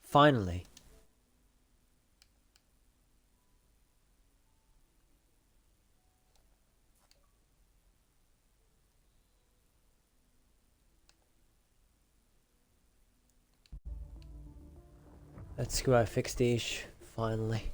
Finally. Let's go. I fix the issue. Finally.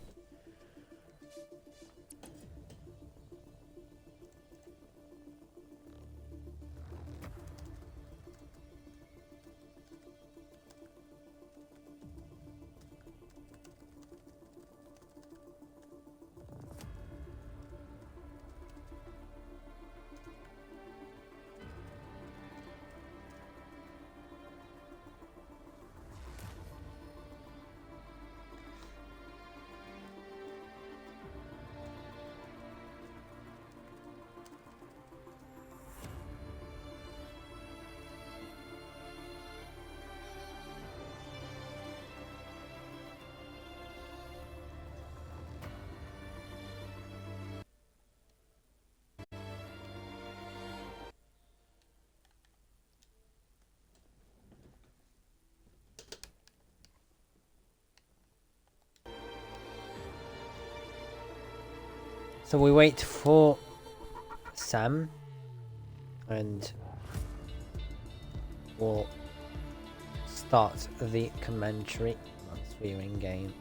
So we wait for Sam and we'll start the commentary once we're in game.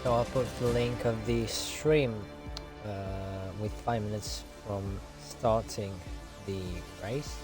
So I'll put the link of the stream with 5 minutes from starting the race.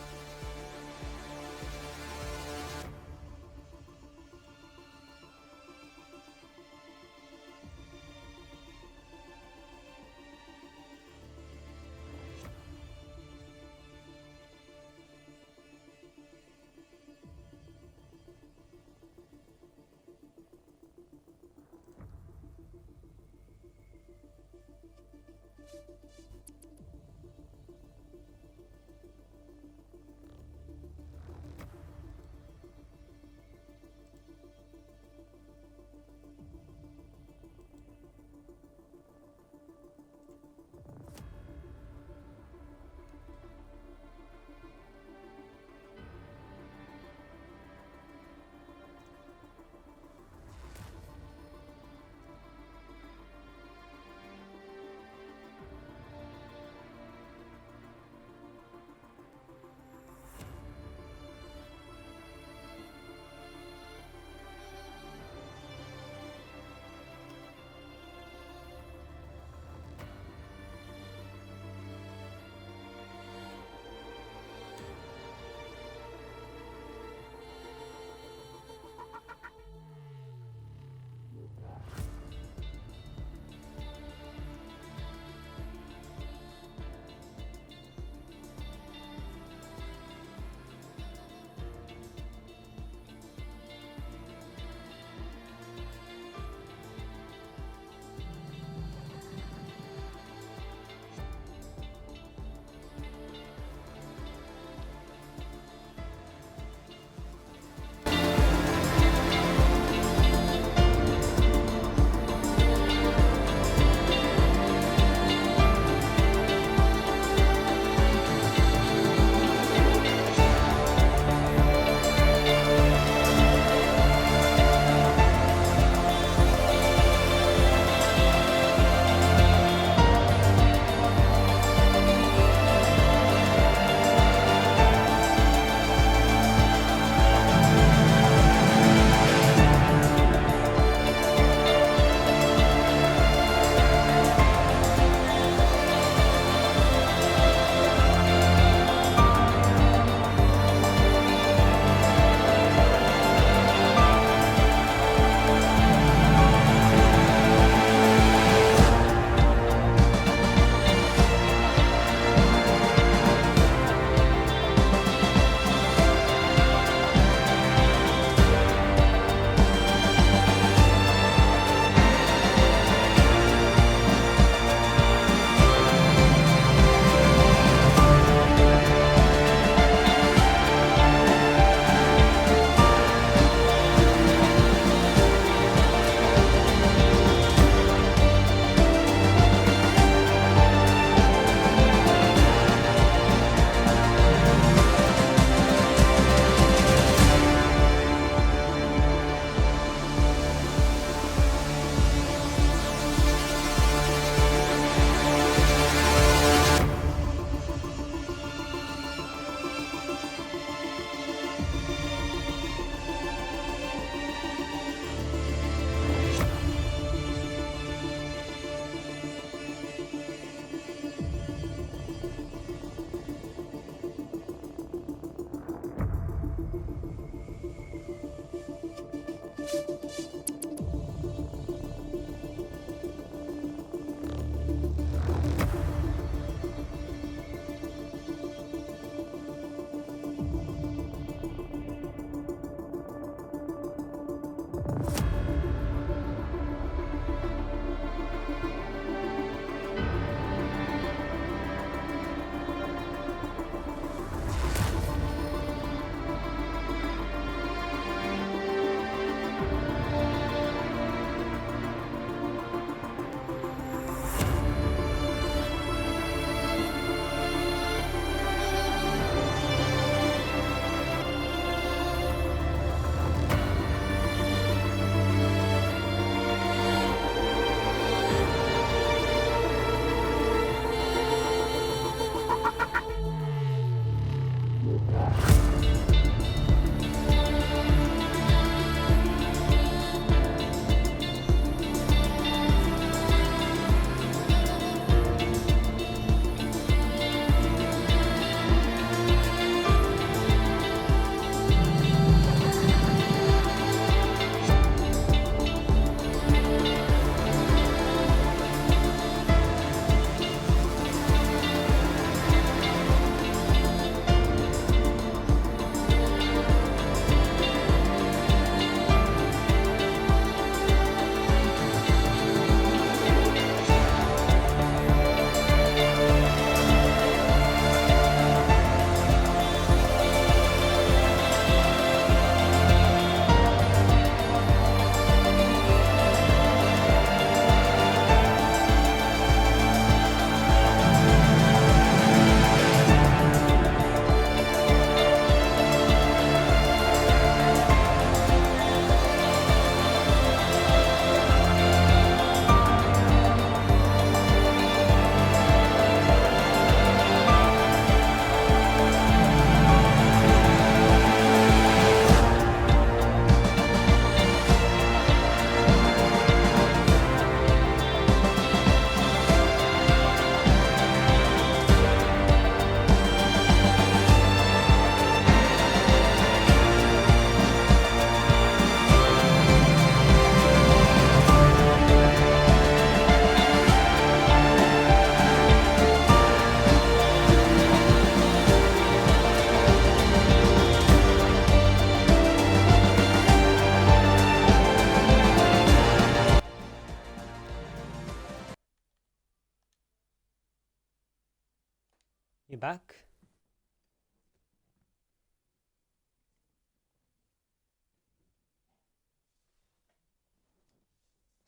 You back?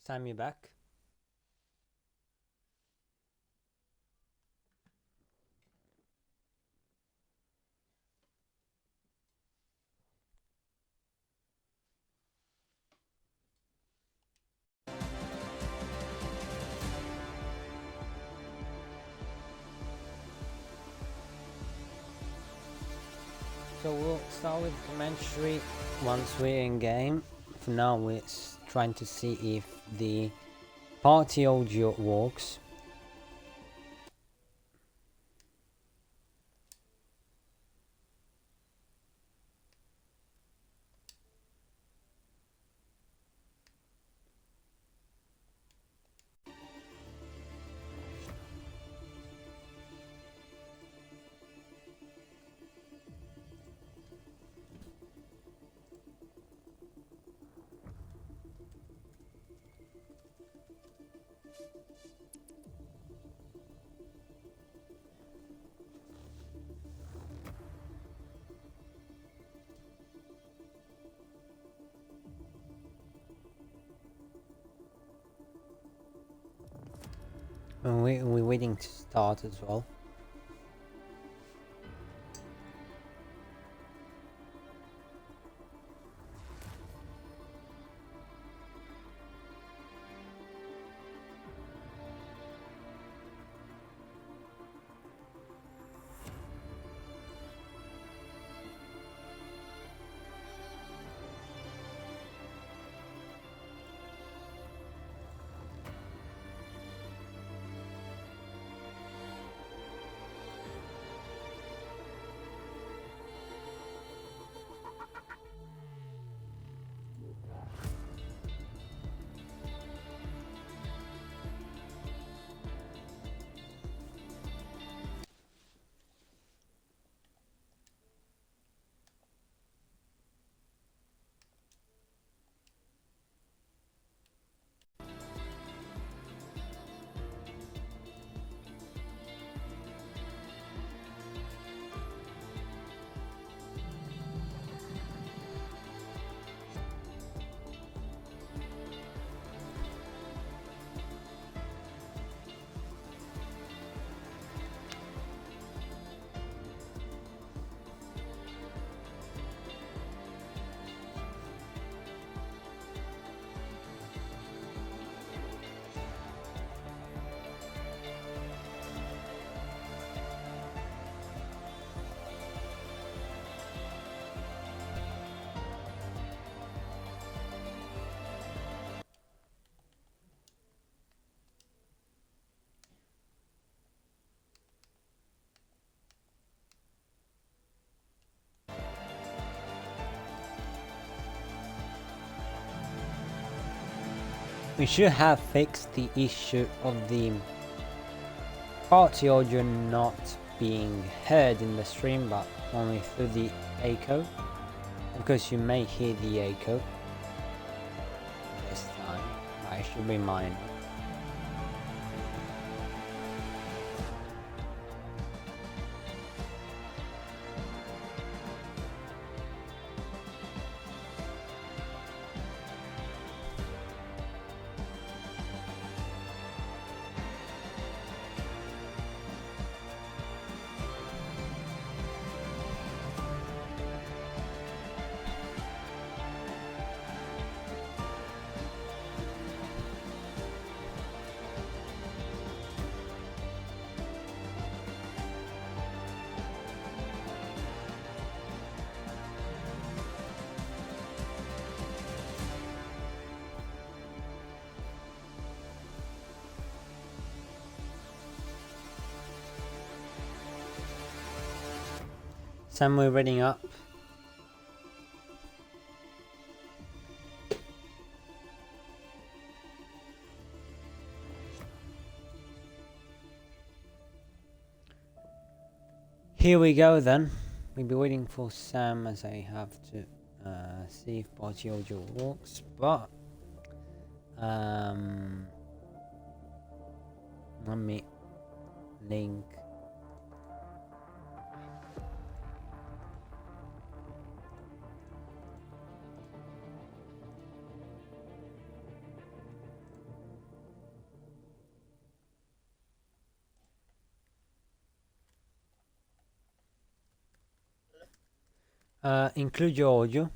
Sam, you back? So we'll start with commentary once we're in game. For now, we're trying to see if the party audio works. And we're waiting to start as well. We should have fixed the issue of the party audio not being heard in the stream but only through the echo, because you may hear the echo this time, but it should be minor. Sam, we're reading up. Here we go then. We'll be waiting for Sam as I have to see if party audio works, but let me link Include your audio.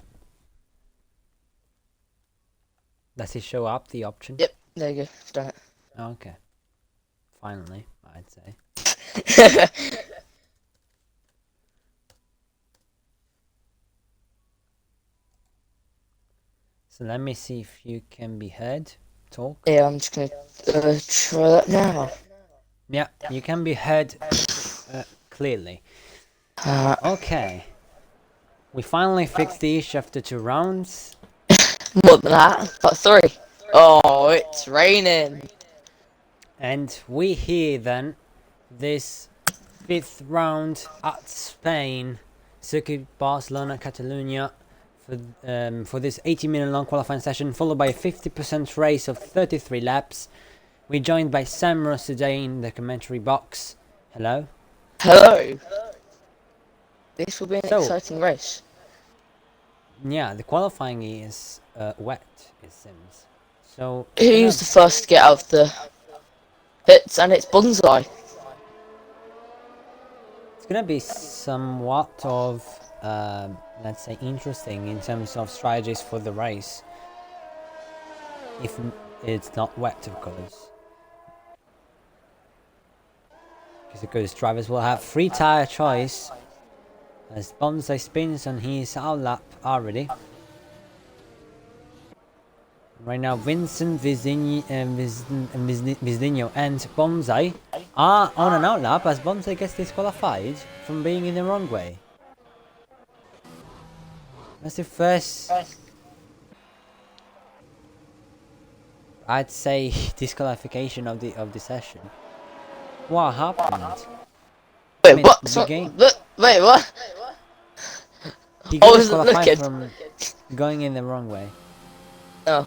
Does it show up the option? Yep, there you go. Done it. Okay. Finally, I'd say. So let me see if you can be heard. Talk. Yeah, I'm just gonna try that now. Yeah, you can be heard clearly. Okay. We finally fixed the issue after 2 rounds. More than that, but 3. Oh, it's raining. And we hear then this 5th round at Spain, Circuit Barcelona, Catalonia, for this 80-minute long qualifying session, followed by a 50% race of 33 laps. We're joined by SamRoss today in the commentary box. Hello. Hello. This will be an exciting race. Yeah, the qualifying is wet, it seems. So who's the first to get out of the pits? And it's Bonsai. It's gonna be somewhat of, let's say, interesting in terms of strategies for the race. If it's not wet, of course. Because drivers will have free tyre choice as Bonsai spins on his out lap already. Right now, Vincent, Vizinho, and Bonsai are on an out lap as Bonsai gets disqualified from being in the wrong way. That's the first, I'd say, disqualification of the session. What happened? Wait, what? Wait, what? He got disqualified from going in the wrong way. Oh.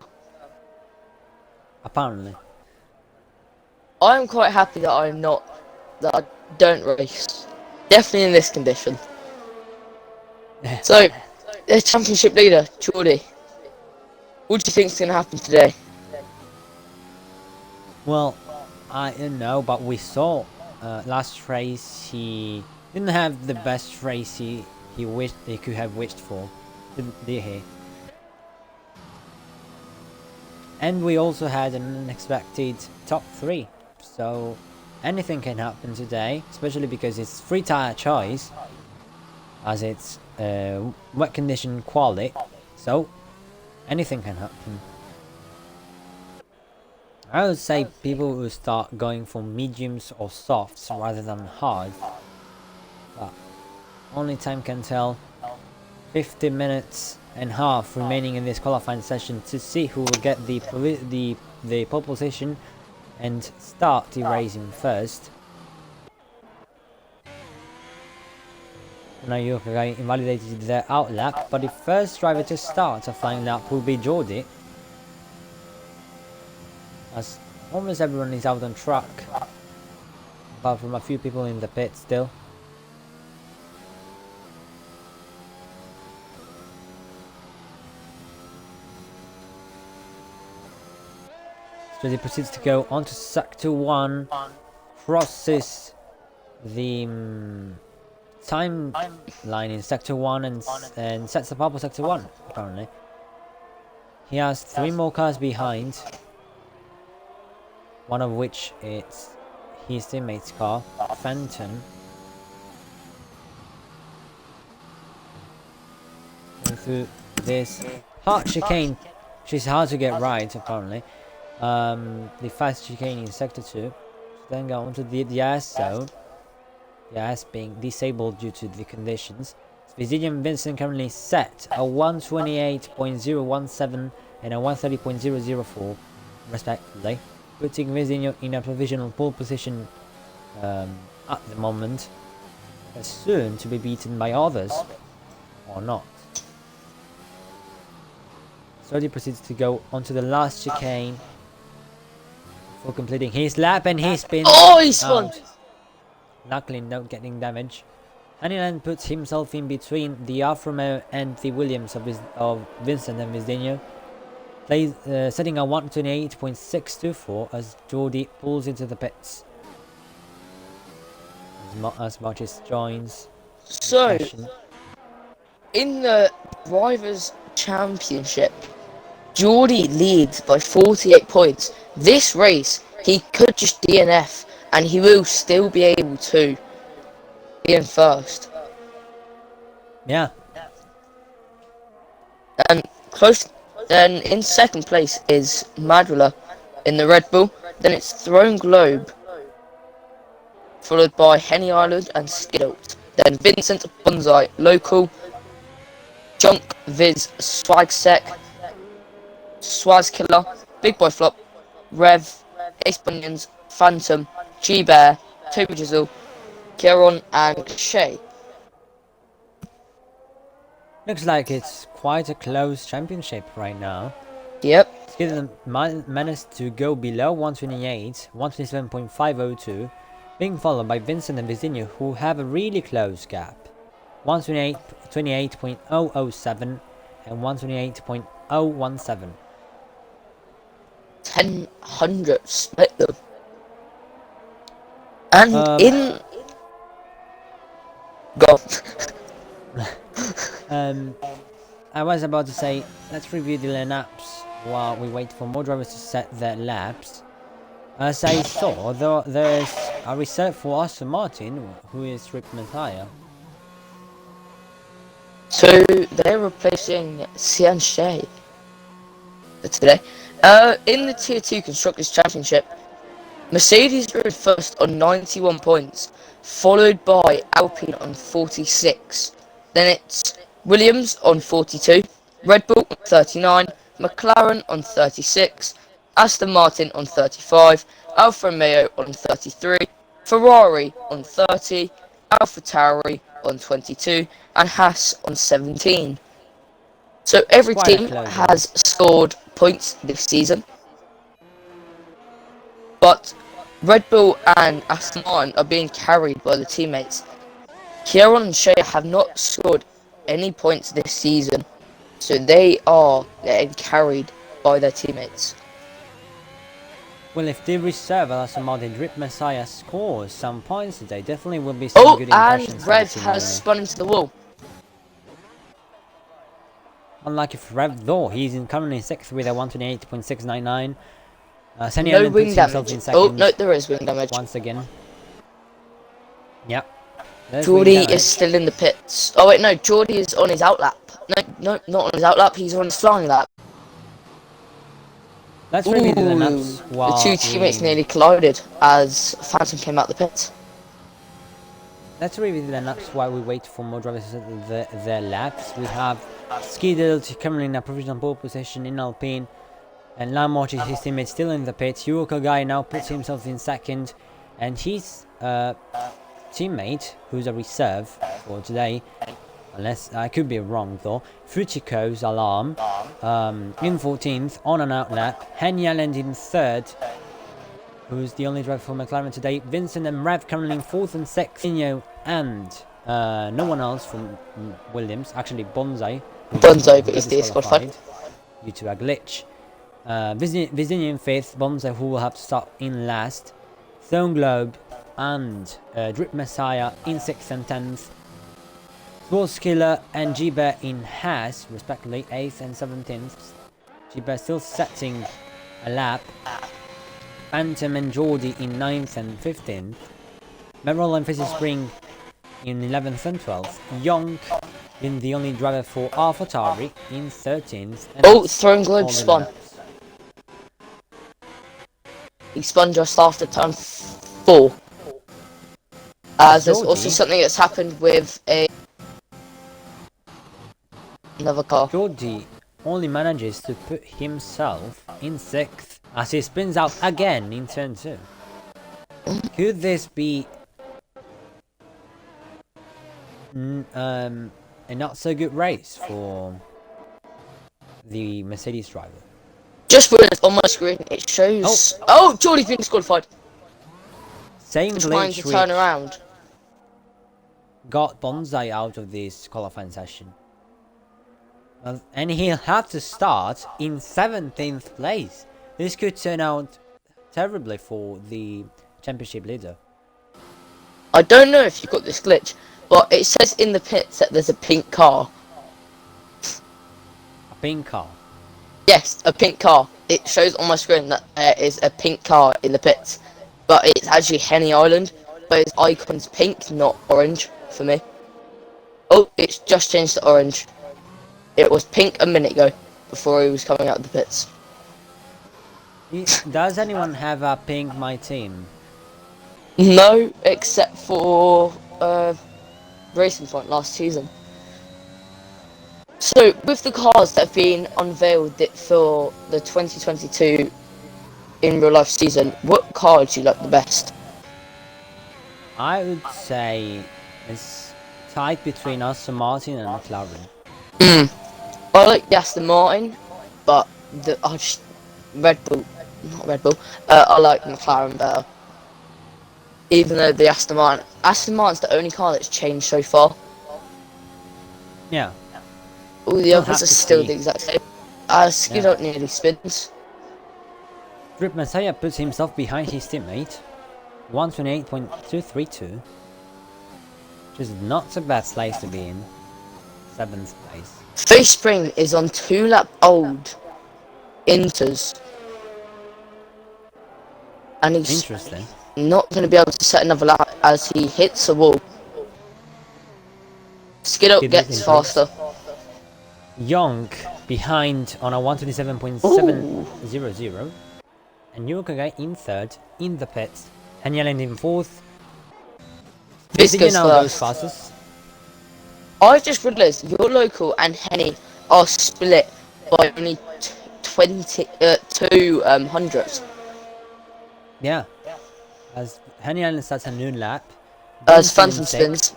Apparently. I'm quite happy that I don't race. Definitely in this condition. So, the championship leader, Jordy. What do you think's gonna happen today? Well, I don't know, but we saw last race he didn't have the best race he wished he could have wished for, did he? And we also had an unexpected top 3, so anything can happen today, especially because it's free tyre choice, as it's wet condition quali, so anything can happen. I would say people will start going for mediums or softs rather than hard, but only time can tell. 50 minutes and a half remaining in this qualifying session to see who will get the pole position and start the racing first. Now Yuka invalidated their out lap, but the first driver to start a flying lap will be Jordy, as almost everyone is out on track, apart from a few people in the pit still. So he proceeds to go onto sector 1, crosses the timeline in sector 1 and sets up for sector 1, apparently. He has 3 more cars behind, one of which is his teammate's car, Fenton. Going through this hard chicane, which is hard to get right, apparently. The fast chicane in sector 2, then go onto the IS zone, the IS being disabled due to the conditions. Vizinho and Vincent currently set a 128.017 and a 130.004 respectively, putting Vizinho in a provisional pole position at the moment, as soon to be beaten by others, or not. So he proceeds to go onto the last chicane for completing his lap, and he spins out. Luckily not getting damage. Hanilan puts himself in between the Alfa Romeo and the Williams of Vincent and Vizinho, setting a 128.624 as Jordy pulls into the pits. As much as joins. So, in the Drivers' Championship, Geordie leads by 48 points. This race, he could just DNF, and he will still be able to be in first. Yeah. And close. Then in second place is Madrilla in the Red Bull. Then it's Throne Globe, followed by Henny Island and Skiddles. Then Vincent Bonsai, Local, Junk, Viz, Swagsec, Swazkiller, Big Boy Flop, Rev, Ace Bunions, Phantom, G-Bear, Toby Jizzle, Kieron and Shay. Looks like it's quite a close championship right now. Yep. Skiddle managed to go below 128, 127.502, being followed by Vincent and Vizinho, who have a really close gap. 128.007 and 128.017. 1000 split them. And in... Go. I was about to say, let's review the lineups while we wait for more drivers to set their laps. As I saw, there's a reserve for Aston Martin, who is Rip Messiah. So they're replacing Sian Shay for today. In the Tier 2 Constructors Championship, Mercedes are first on 91 points, followed by Alpine on 46. Then it's Williams on 42, Red Bull on 39, McLaren on 36, Aston Martin on 35, Alfa Romeo on 33, Ferrari on 30, AlphaTauri on 22, and Haas on 17. So every team has scored points this season. But Red Bull and Aston Martin are being carried by the teammates. Kieron and Shea have not scored any points this season, so they are getting carried by their teammates. Well, if the reserve Aston Martin Rip Messiah scores some points today, definitely will be some good impressions. And Rev has spun into the wall. Unlike if Rev though, he's currently in 6th with a 128.699. Senny No Allen wing puts himself damage. in second. Oh no, there is wing damage. Once again. Yep. Geordie is still in the pits. Oh wait, no, Geordie is on his outlap. No, not on his outlap, he's on his flying lap. Let's review the laps while the two teammates nearly collided as Phantom came out the pit. Let's review the laps while we wait for more drivers to set their laps. We have Skiddle currently in a provisional pole position in Alpine, and Lamorch is his teammate still in the pit. Yuko Guy now puts himself in second, and his teammate, who's a reserve for today, unless I could be wrong though, Fujiko's Alarm in 14th on an outlap, Henny Allen in 3rd, who's the only driver for McLaren today. Vincent and Rev currently in 4th and 6th, and no one else from Williams, actually Bonsai, but he's disqualified due to a glitch. Vizinho in 5th, Bonsai, who will have to start in last, Throne Globe and Drip Messiah in 6th and 10th, Swordskiller and G-Bear in Haas, respectively 8th and 17th. G-Bear still setting a lap. Phantom and Geordie in 9th and 15th. Merrill and Fizzy Spring in 11th and 12th. Young in the only driver for AlphaTauri in 13th. Oh, Throne Globe spun. He spun just after turn 4. There's also something that's happened with another car. Geordie only manages to put himself in 6th as he spins out again in turn 2. Could this be a not so good race for the Mercedes driver? Just realised on my screen it shows. Oh, Geordie's been disqualified. Same Just trying glitch to turn around. Got Bonsai out of this qualifying session. And he'll have to start in 17th place. This could turn out terribly for the championship leader. I don't know if you got this glitch, but it says in the pits that there's a pink car. pink car. Yes, a pink car. It shows on my screen that there is a pink car in the pits, but it's actually Henny Island, but its icon's pink, not orange for me. Oh, it's just changed to orange. It was pink a minute ago, before he was coming out of the pits. Does anyone have a pink my team? No, except for Racing Point last season. So, with the cars that have been unveiled for the 2022 in real life season, what car do you like the best? I would say it's tied between Aston Martin and McLaren. I like the Aston Martin, but Red Bull, not Red Bull. I like McLaren better. Even though the Aston Martin's the only car that's changed so far. Yeah. All the others are still the exact same. Skid out nearly spins. Rip Messiah puts himself behind his teammate. 128.232. Which is not a bad place to be in. 7th place. Face Spring is on 2 lap old Inters. And he's Interesting. not going to be able to set another lap as he hits a wall. Skid up gets faster. Young behind on a 127.700. And Yukagai in 3rd in the pits. And Yellen in 4th. Visca's goes first. fastest. I just realised your local and Henny are split by only 2 hundredths. Yeah. As Henny Island starts a new lap. As Phantom spins.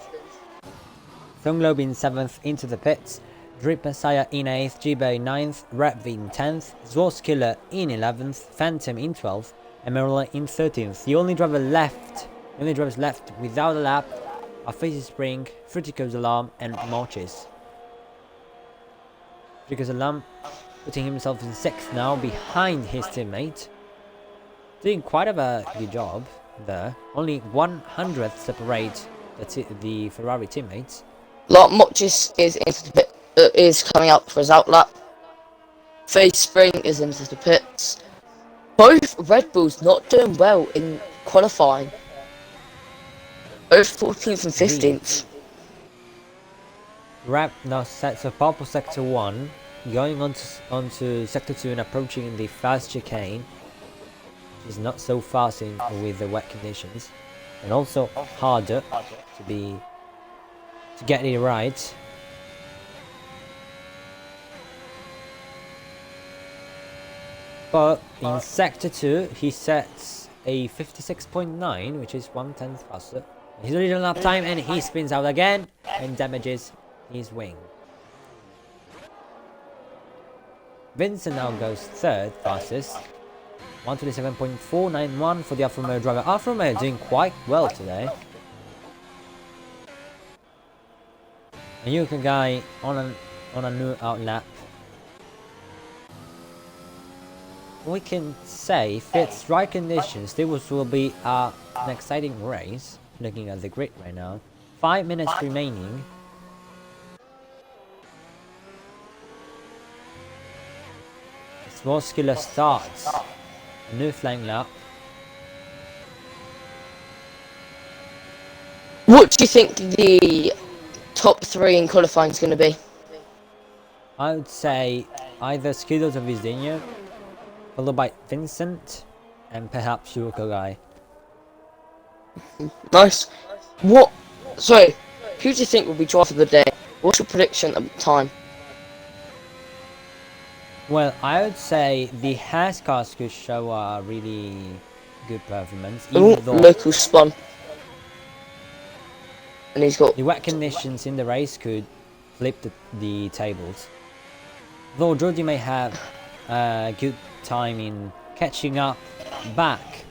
Thunglobe in 7th into the pits. Drip Messiah in 8th, G-Bay 9th, Rapv in 10th, Killer in 11th, Phantom in 12th, and Merla in 13th. The only drivers left without a lap are Face Spring, Frutico's Alarm, and Marches. Frutico's Alarm putting himself in 6th now, behind his teammate. Doing quite a good job there. Only 100th separate the Ferrari teammates. Marches is into the pit. Is coming out for his outlap. Face Spring is into the pits. Both Red Bulls not doing well in qualifying. Both 14th and 15th. Now sets a purple sector 1, going onto sector 2 and approaching the fast chicane, which is not so fast with the wet conditions, and also harder to get it right. But in Sector 2, he sets a 56.9, which is 1/10 faster. He's already done lap time, and he spins out again and damages his wing. Vincent now goes 3rd fastest. 127.491 for the Alfa Romeo driver. Alfa Romeo doing quite well today. And Yuka guy on a new outlap. We can say if it's right conditions, this will be an exciting race. Looking at the grid right now, 5 minutes remaining. Killer starts a new flying lap. What do you think the top 3 in qualifying is going to be? I would say either Skidos or Vizdinho, followed by Vincent, and perhaps Yukogai. Nice. Sorry, who do you think will be driver of the day? What's your prediction at the time? Well, I would say the Haas cars could show a really good performance. Ooh, local spun. And he's got... The wet conditions in the race could flip the tables. Though Georgie may have a good time in catching up back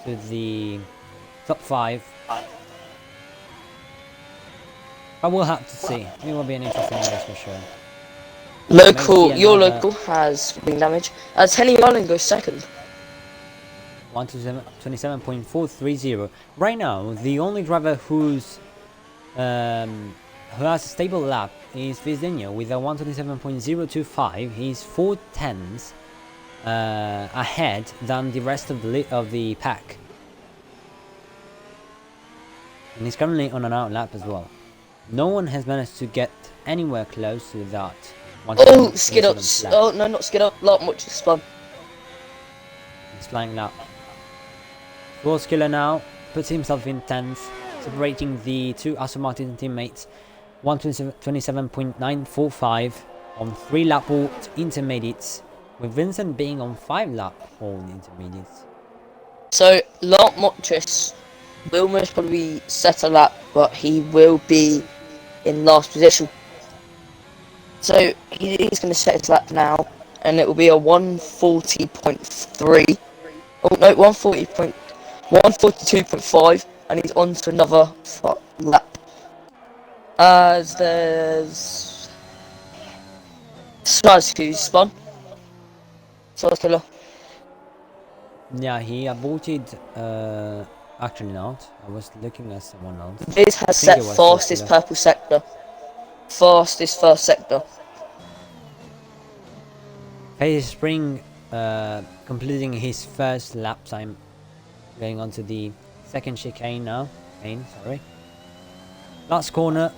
to the top 5. But we'll have to see. It will be an interesting race for sure. Your local has wing damage. As Henny Island goes 2nd. 127.430. Right now, the only driver who's who has a stable lap is Vizinho with a 127.025. He's 4 tenths ahead than the rest of the pack. And he's currently on an out lap as well. No one has managed to get anywhere close to that. Oh, skid up. Oh, no, not skid up. Lot much spun. He's flying lap. Skiller now puts himself in 10th, separating the two Aston Martin teammates. 127.945 on 3 lap old intermediates, with Vincent being on 5 lap old intermediates. So, Lot Motris will most probably set a lap, but he will be in last position. So, he's going to set his lap now, and it will be a 140.3. Oh no, 142.5, and he's on to another lap. As there's Slice who's spun. Slice killer. Yeah, he aborted. Actually not. I was looking at someone else. Viz has set fastest purple sector. Fastest first sector. Hayes Spring completing his first lap time. Going on to the second chicane now. Sorry. Last corner.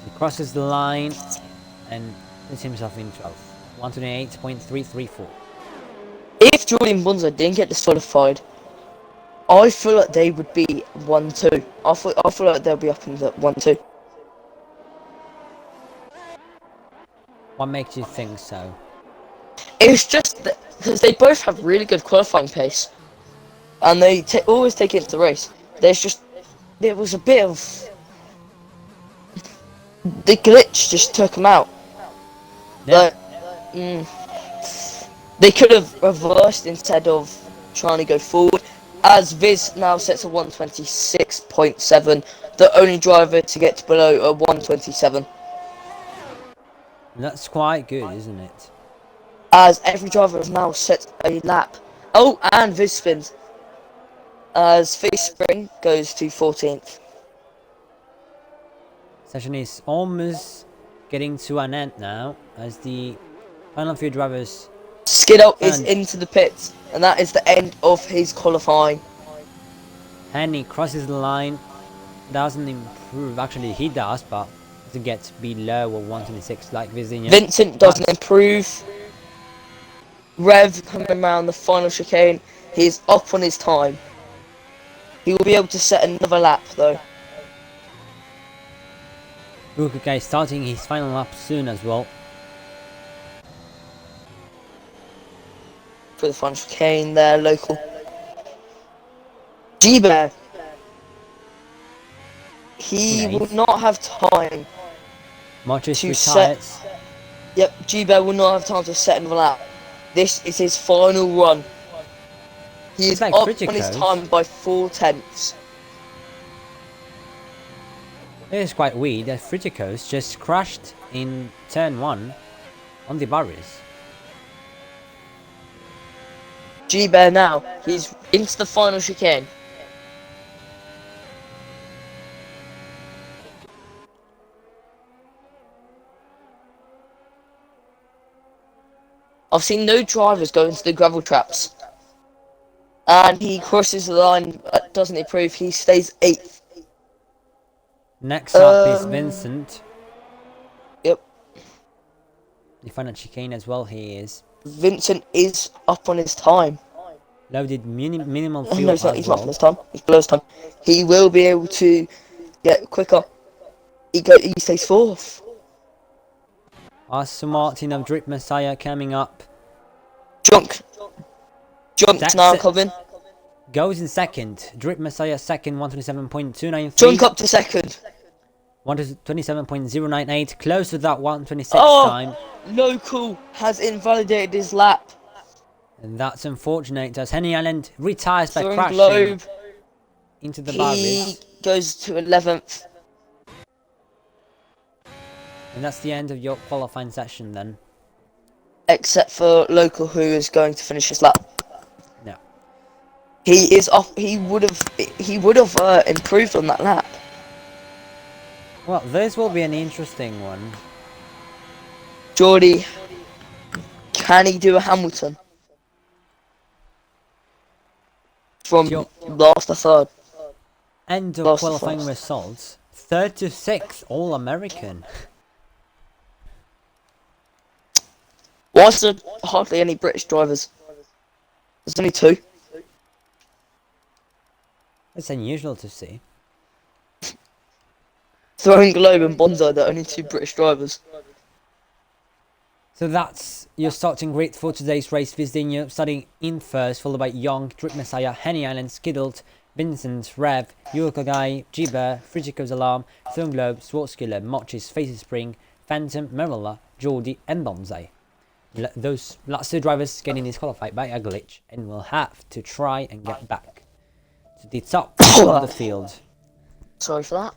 He crosses the line and puts himself in 12th. 128.334. If Jordan Bunza didn't get disqualified, I feel like they would be 1-2. I feel like they'll be up in the 1-2. What makes you think so? It's just because they both have really good qualifying pace, and they always take it into the race. There was a bit of the glitch just took them out. Yeah. They could have reversed instead of trying to go forward. As Viz now sets a 126.7, the only driver to get below a 127. That's quite good, isn't it? As every driver has now set a lap. Oh, and Viz spins. As Viz Spring goes to 14th. Session is almost getting to an end now, as the final few drivers. Skiddo is into the pits, and that is the end of his qualifying. Henny crosses the line, doesn't improve. Actually, he does, but to get below a 126 like Vizinho. Vincent doesn't improve. Rev coming around the final chicane. He's up on his time. He will be able to set another lap though. Luka starting his final lap soon as well. For the final chicane there, local. G-Bear. He will not have time Motris to retires. set. Yep, G-Bear will not have time to set another lap. This is his final run. He is like up Fritico's. on his time by 4 tenths. It is quite weird that Fritico's just crashed in turn 1 on the barriers. G-Bear now, he's into the final chicane. I've seen no drivers go into the gravel traps. And he crosses the line, doesn't improve, he stays 8th. Next up is Vincent. Yep. The final chicane as well, he is. Vincent is up on his time. Loaded minimal Oh, fuel no, he's not, as he's well. not on his time, he's below his time. He will be able to get quicker. He stays 4th. Aston Martin of Drip Messiah coming up. Junk's now coming. Goes in second. Drip Messiah second, 127.293. Junk up to second. 127.098. Close to that 126 time. Local has invalidated his lap. And that's unfortunate as Henny Allen retires by Throwing crashing globe. into the He barriers. goes to 11th. And that's the end of your qualifying session then. Except for Local, who is going to finish his lap. No. He is off. He would have improved on that lap. Well, this will be an interesting one. Geordie, can he do a Hamilton? From Your last to third. end of Last to qualifying first. results: 36th All-American. Why is there hardly any British drivers? There's only 2. It's unusual to see. Throwing Globe and Bonzo, they're only 2 British drivers. So that's your starting grid for today's race. Vizdinho starting in first, followed by Young, Drip Messiah, Henny Island, Skiddled, Vincent, Rev, Yukogai, Jiber, Frigico's Alarm, Throne Globe, Swartzkiller, Mochis, Faces Spring, Phantom, Marilla, Geordie, and Bonsai. Those last 2 drivers getting disqualified by a glitch and will have to try and get back to the top of the field. Sorry for that.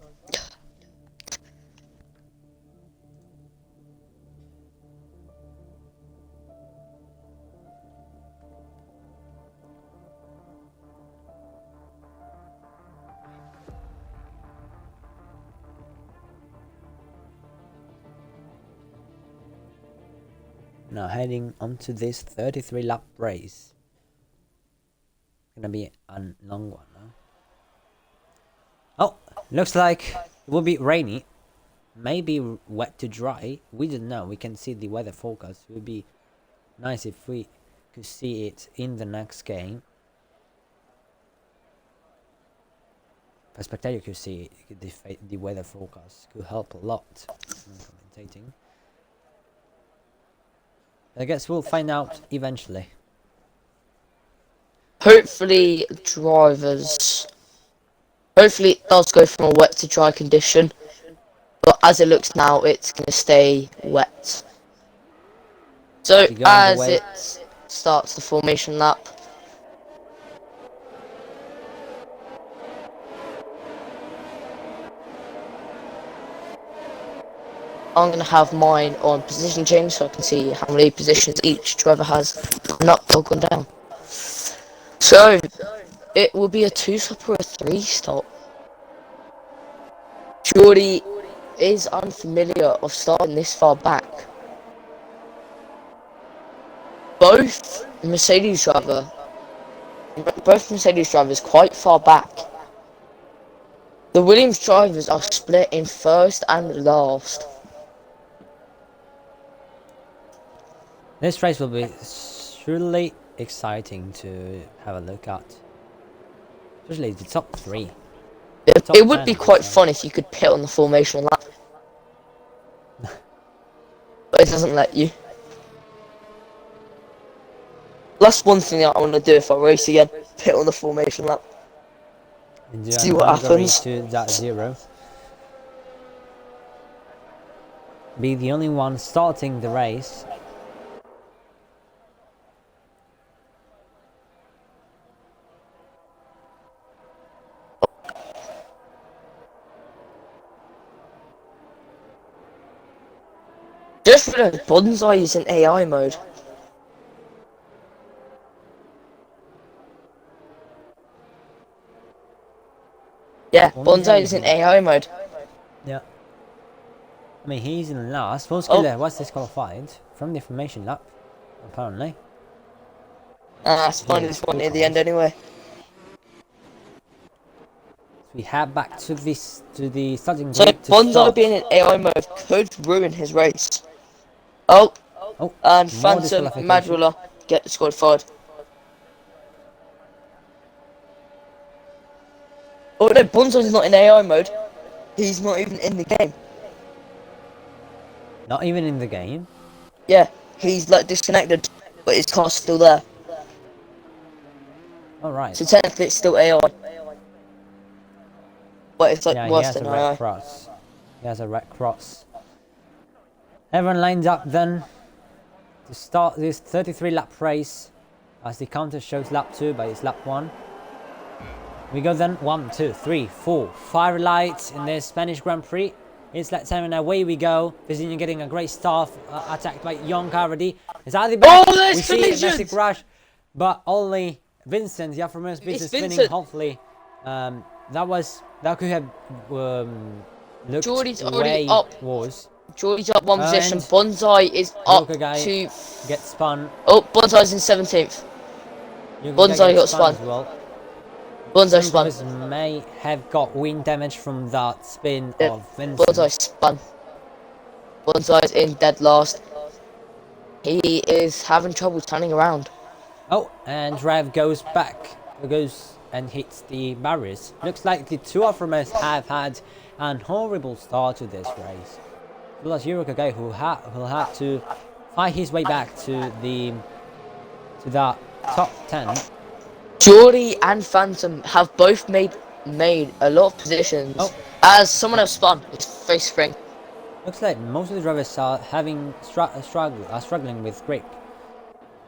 Now heading onto this 33 lap race. Gonna be a long one now. Oh, looks like it will be rainy. Maybe wet to dry. We don't know. We can see the weather forecast. It would be nice if we could see it in the next game. Perspective, you could see the weather forecast could help a lot when commentating. I guess we'll find out eventually. Hopefully, drivers. Hopefully, it does go from a wet to dry condition. But as it looks now, it's going to stay wet. So, as it starts the formation lap. I'm going to have mine on position change so I can see how many positions each driver has gone up or gone down. So, it will be a 2-stop or a 3-stop. Geordie is unfamiliar of starting this far back. Both Mercedes drivers quite far back. The Williams drivers are split in first and last. This race will be truly exciting to have a look at. Especially the top 3. It would be quite fun if you could pit on the formation lap. But it doesn't let you. That's one thing that I want to do if I race again. Pit on the formation lap. See what happens. To that 0. Be the only one starting the race. Just realised Bonsai is in AI mode. Yeah, Bonsai is in AI mode. Yeah. I mean, he's in last. Volskiller was disqualified from the formation lap, apparently. It's fine, this one near the end anyway. We head back to the starting So grid to Bonsai start. being in AI mode could ruin his race. Oh, and Phantom Madrula get disqualified. Oh no, Bonsai's not in AI mode. He's not even in the game. Not even in the game? Yeah, he's like disconnected, but his car's still there. Alright. So technically it's still AI. But it's like worse than AI. He has a red cross. He has a red cross. Everyone lined up then to start this 33 lap race as the counter shows lap 2 but it's lap 1. We go then 1, 2, 3, 4, 5 lights in the Spanish Grand Prix. It's lap 7 and away we go. Vizinho getting a great start, attacked by Young already. It's out the back. Oh, we see a massive rush, but only Vincent, the Afro-Most business spinning. Hopefully, that could have looked Geordie's way already up. was. Geordie's up one position. And Bonsai is up Yokogai to. gets spun. Oh, Bonsai's in 17th. Yokogai Bonsai gets got spun spun. as well. Bonsai Some spun. brothers may have got wind damage from that spin Yep. of Vincent. Bonsai spun. Bonsai's in dead last. He is having trouble turning around. Oh, and Rev goes back. Goes and hits the barriers. Looks like the two of us have had an horrible start to this race. Plus Yokogai who had to fight his way back to that top 10. Geordie and Phantom have both made a lot of positions. Oh. As someone else spun, it's face spring. Looks like most of the drivers are struggling with grip.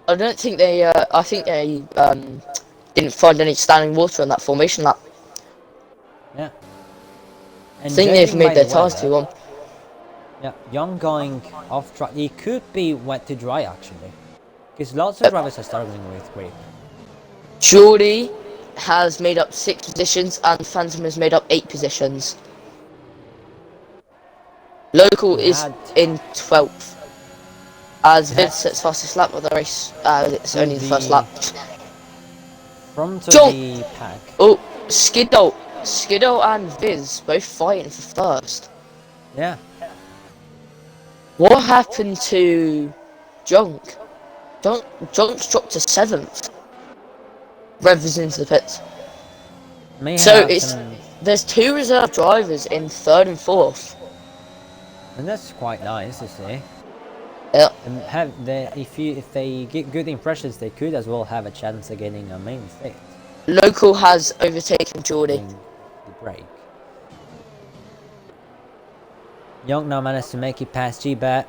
I don't think they. I think they didn't find any standing water on that formation lap. Yeah. I think they've made their tires too warm. Yeah, Young going off track. He could be wet to dry actually, because lots of drivers are struggling with grip. Geordie has made up 6 positions and Phantom has made up 8 positions. Local is in 12th. As Vid sets fastest lap of the race. It's only the first lap. From to the pack. Oh, Skiddo and Viz both fighting for first. Yeah. What happened to Junk? Junk's dropped to 7th. Rev is into the pits. So there's 2 reserve drivers in 3rd and 4th. And that's quite nice to see. Yeah. And if they get good impressions, they could as well have a chance of getting a main state. Local has overtaken Geordie. The break. Young now managed to make it past G-Bet.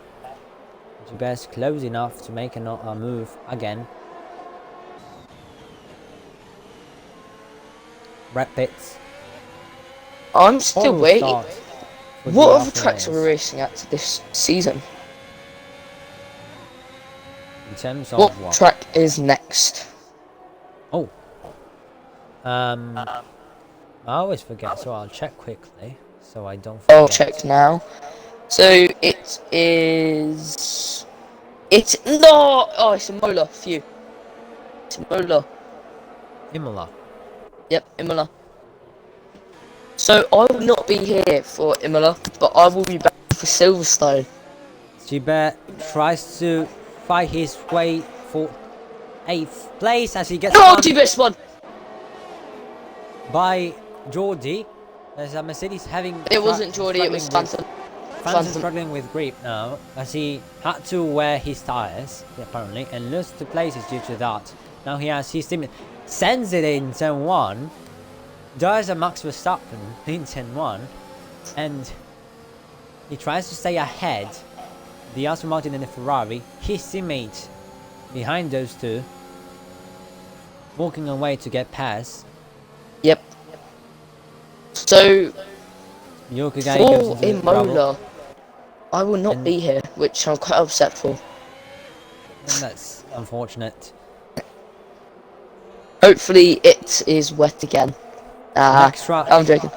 G-Bet's close enough to make a move again. Red pits. I'm still waiting. What other tracks are we racing at this season? In terms of what track is next? Oh. I always forget, so I'll check quickly, so I don't forget. I'll check now. So it is. It's no. Oh, it's Imola. Phew. It's Imola. Imola. Yep, Imola. So I will not be here for Imola, but I will be back for Silverstone. Gilbert tries to fight his way for 8th place as he gets spun by Geordie. There's a Mercedes having. It wasn't Geordie, it was Phantom. Phantom struggling with grip now as he had to wear his tires apparently and lost the places due to that. Now he has his team sends it in turn 1. Does a Max Verstappen in turn 1 and he tries to stay ahead. The Aston Martin and the Ferrari, his teammate behind those two, walking away to get past. Yep. So for Imola, I will not be here, which I'm quite upset for. And that's unfortunate. Hopefully it is wet again. I'm joking.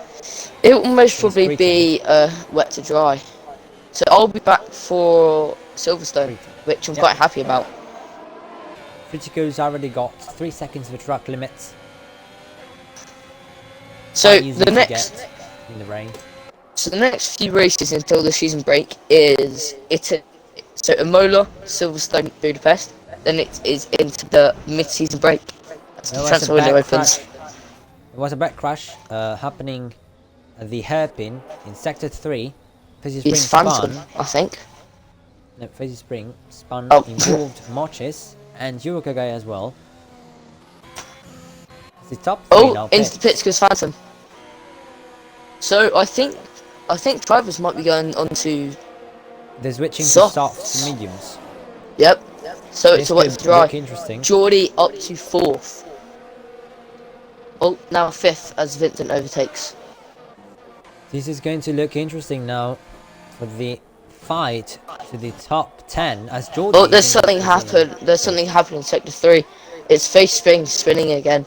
It will most probably be wet to dry. So I'll be back for Silverstone, which I'm quite happy about. Critico's already got 3 seconds of the track limits. So the next in the rain. So the next few races until the season break is so Imola, Silverstone, Budapest. Then it is into the mid-season break. That's the transfer window opens. There was a back crash happening at the hairpin in sector 3. It's Phantom, I think. No, Fizzy Spring spun involved Mochis and Yurukagai as well. It's the top 3 now. Into the pits goes Phantom. So I think drivers might be going on to. They're switching to softs and mediums. Yep. So it's a wet to dry. Interesting. Geordie up to 4th. Oh, now 5th as Vincent overtakes. This is going to look interesting now for the fight to the top 10 as Geordie. Oh, there's something happened. There's something happened in sector 3. It's face spring spinning again.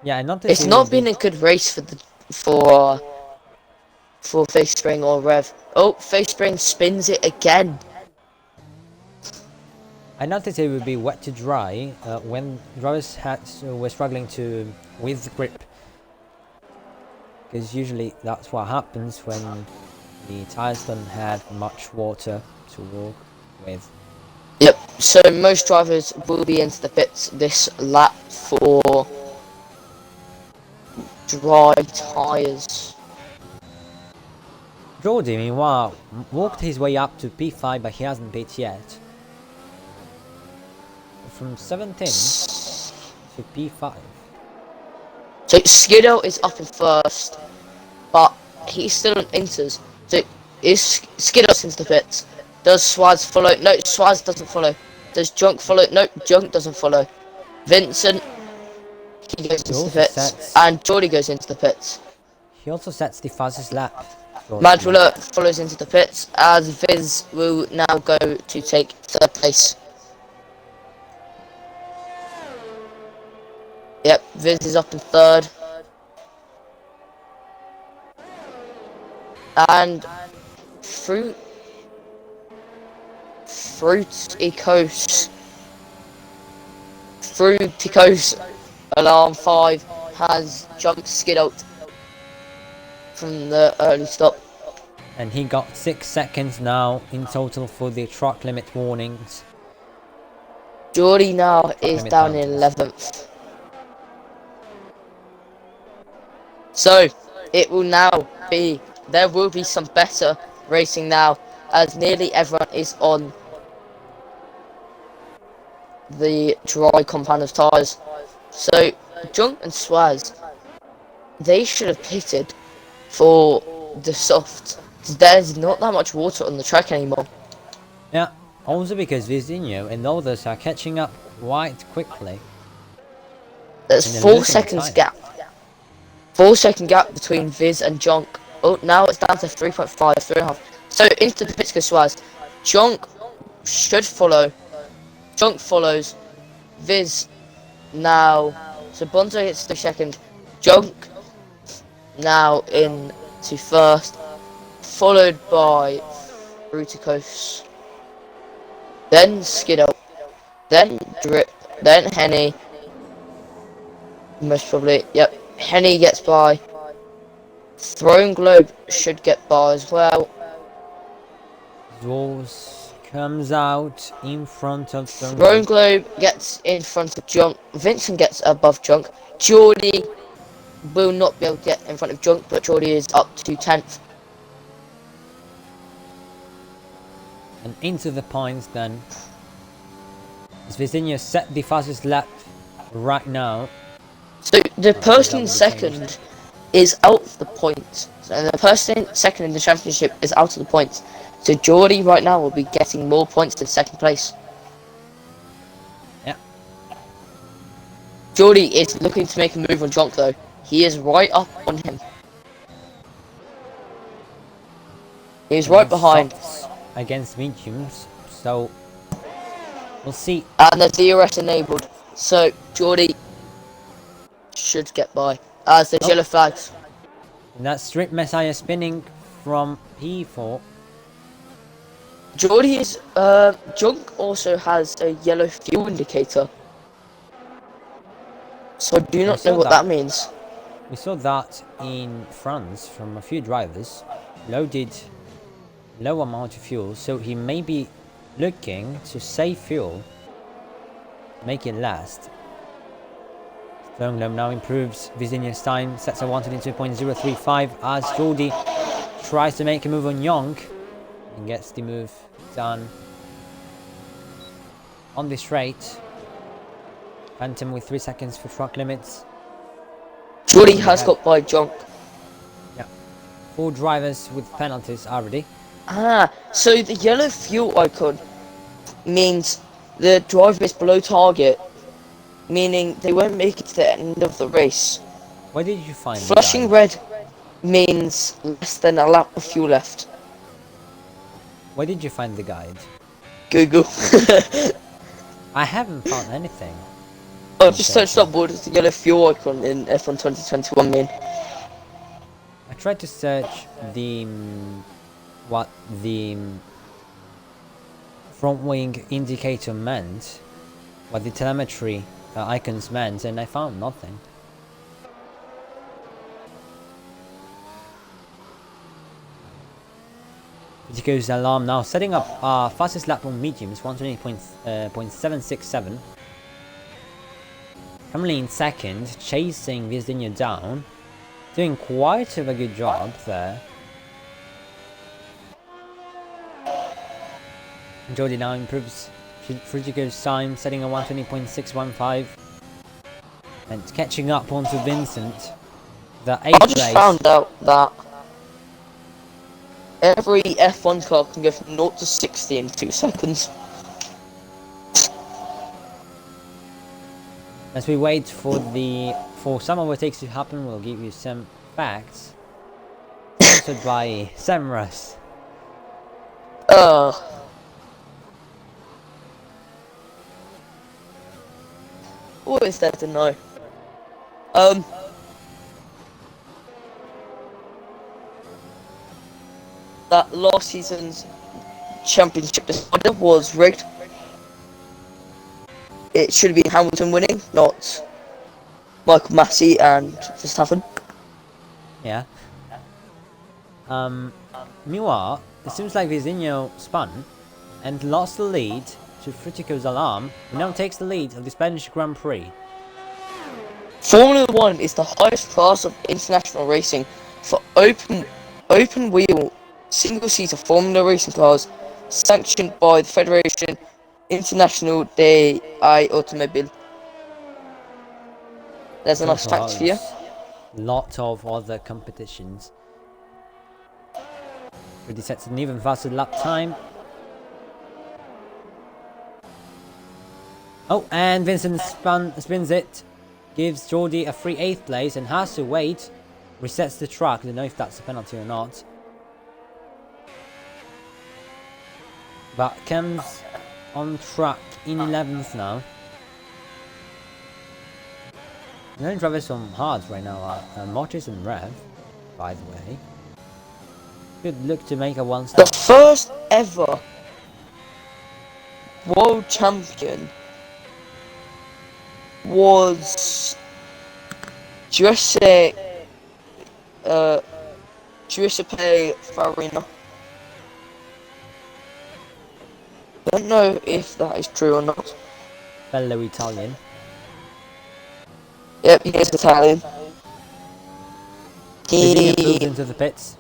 Yeah, it's not been a good race for the for face spring or rev. Oh, face spring spins it again. I noticed it would be wet to dry when drivers were struggling with grip, because usually that's what happens when the tires don't have much water to walk with. Yep, so most drivers will be into the pits this lap for dry tyres. Jordi, meanwhile, walked his way up to P5, but he hasn't pit yet. From 17th to P5. So Skiddo is up in first, but he's still on inters. So is Skiddo into the pits? Does Swaz follow? No, Swaz doesn't follow. Does Junk follow? No, Junk doesn't follow. Vincent, he goes into the pits, and Geordie goes into the pits. He also sets the fastest lap. Madrula follows into the pits, as Viz will now go to take third place. Yep, Viz is up in third. And Fruiticos Alarm 5 has jumped skid out from the early stop. And he got 6 seconds now in total for the track limit warnings. Geordie now is down in 11th. So it will now be, there will be some better racing now, as nearly everyone is on the dry compound of tyres. So Junk and Swaz, they should have pitted for the soft. There's not that much water on the track anymore. Yeah, also because Vizinho and others are catching up quite quickly. There's 4 seconds gap. 4 second gap between Viz and Junk. Oh, now it's down to 3.5, 3.5. So into the pits goes Swaz. Junk should follow. Junk follows. Viz now. So Bonzo hits the second. Junk now in to first, followed by Fruiticos, then Skiddo, then Drip, then Henny. Most probably, yep. Henny gets by. Throwing Globe should get by as well. Zors comes out in front of Throwing Globe gets in front of Junk. Vincent gets above Junk. Geordie will not be able to get in front of Junk, but Geordie is up to 10th. And into the points then. As Vizinho set the fastest lap right now. So the person in second is out of the points. So the person second in the championship is out of the points. So Geordie right now will be getting more points than second place. Yeah. Geordie is looking to make a move on Junk though. He is right up on him. He's right behind. Against mediums, so we'll see. And the DRS enabled. So Geordie should get by. As the yellow flags. And that's Strip Messiah spinning from P4. Geordie is Junk also has a yellow fuel indicator. So I do not know what that means. We saw that in France from a few drivers. Loaded low amount of fuel, so he may be looking to save fuel, make it last. Stoneglow now improves Vizinho's time, sets a 122.035 as Geordie tries to make a move on Young and gets the move done on the straight. Phantom with 3 seconds for track limits. Geordie has got by Junk. Yeah, 4 drivers with penalties already. Ah, so the yellow fuel icon means the driver is below target, meaning they won't make it to the end of the race. Where did you find Flashing red means less than a lap of fuel left. Where did you find the guide? Google. I haven't found anything. I just searched up what does the yellow fuel icon in F1 2021 mean. tried to search the what the front wing indicator meant, what the telemetry icons meant, and I found nothing. Critico's alarm now setting up fastest lap on mediums, 128.767. Currently in second, chasing Virginia down, doing quite a good job there. Jordi now improves Critico's time, setting a 120.615, and catching up onto Vincent, the 8th place. I just found out that every F1 car can go from 0 to 60 in 2 seconds. As we wait for some overtakes to happen, we'll give you some facts. Sponsored by SamRoss. What is there to know? That last season's championship decider was rigged. It should have been Hamilton winning, not Michael Massey and Verstappen. Yeah. Meanwhile, it seems like Vizinho spun and lost the lead to Critico's alarm, who now takes the lead of the Spanish Grand Prix. Formula 1 is the highest class of international racing for open wheel single-seater Formula racing cars, sanctioned by the Federation International de Automobile. There's a nice fact for you. Lot of other competitions. Really sets an even faster lap time. Oh, and Vincent spins it, gives Jordi a free 8th place and has to wait. Resets the track. I don't know if that's a penalty or not. But comes on track in 11th now. The only drivers on hards right now are Mortis and Rev, by the way. Could look to make a one-stop. The first ever world champion was Giuseppe Farina. I don't know if that is true or not. Fellow Italian. Yep, he is Italian. He He moved into the pits.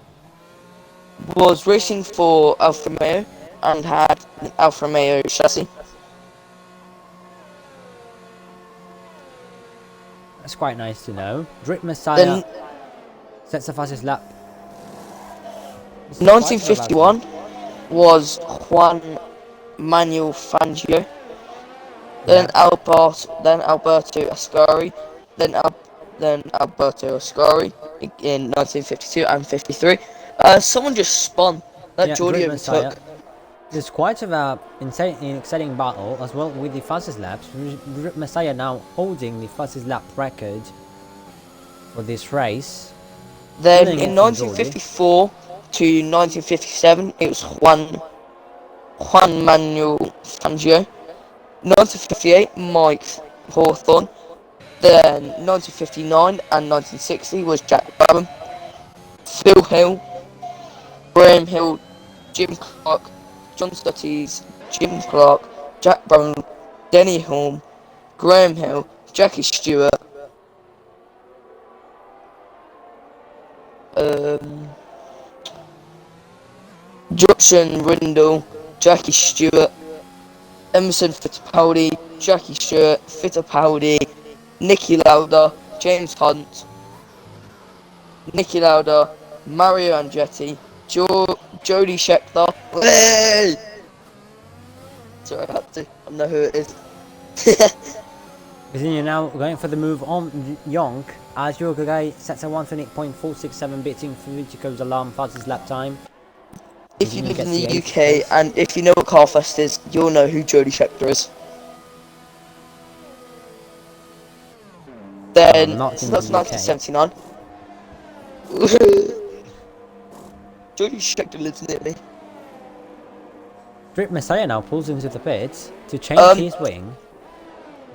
was racing for Alfa Romeo and had an Alfa Romeo chassis. That's quite nice to know. Drip Messiah sets the fastest lap. 1951 was Juan Manuel Fangio, then Alberto Ascari, then Alberto Ascari in 1952 and 53. Someone just spun that Jordi overtook. There's quite an exciting battle as well with the fastest laps. Drip Messiah now holding the fastest lap record for this race. Then in 1954 to 1957 it was Juan Manuel Fangio. 1958 Mike Hawthorne. Then 1959 and 1960 was Jack Brabham, Phil Hill, Graham Hill, Jim Clark, John Surtees, Jim Clark, Jack Brabham, Denny Hulme, Graham Hill, Jackie Stewart, Judson Rindle, Jackie Stewart, Emerson Fittipaldi, Jackie Stewart, Fittipaldi, Nicky Lauda, James Hunt, Nicky Lauda, Mario Andretti, Jody Scheckter. Hey! Sorry, I had to. I know who it is. Virginia now going for the move on Yonk as Yokogai sets a 128.467, beating Fujiko's alarm fastest lap time. If you live in the UK and if you know what Carfest is, you'll know who Jody Scheckter is. Then, so that's 1979. Jordy checked a little near me. Drip Messiah now pulls into the pits to change his wing.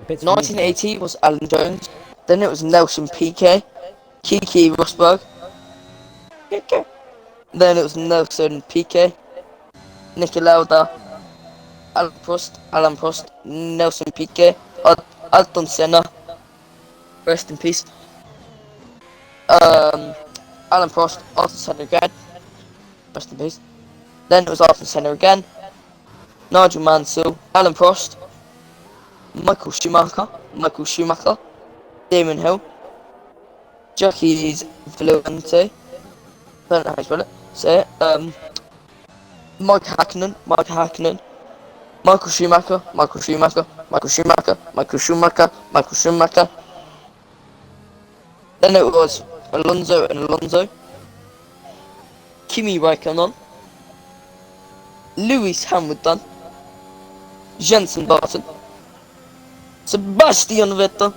1980 was Alan Jones. Then it was Nelson PK, Kiki Rosberg. Then it was Nelson PK, Niki Lauda, Alan Prost, Nelson PK, Ayrton Senna. Rest in peace. Alan Prost, Ayrton Senna again. Rest in peace. Then it was Ayrton Senna again. Nigel Mansell, Alan Prost, Michael Schumacher, Damon Hill, Jacques Villeneuve, I don't know how to spell it. Say it. Mike Hakkinen, Michael Schumacher. Then it was Alonso, Kimi Raikkonen, Lewis Hamilton, Jensen Button, Sebastian Vettel,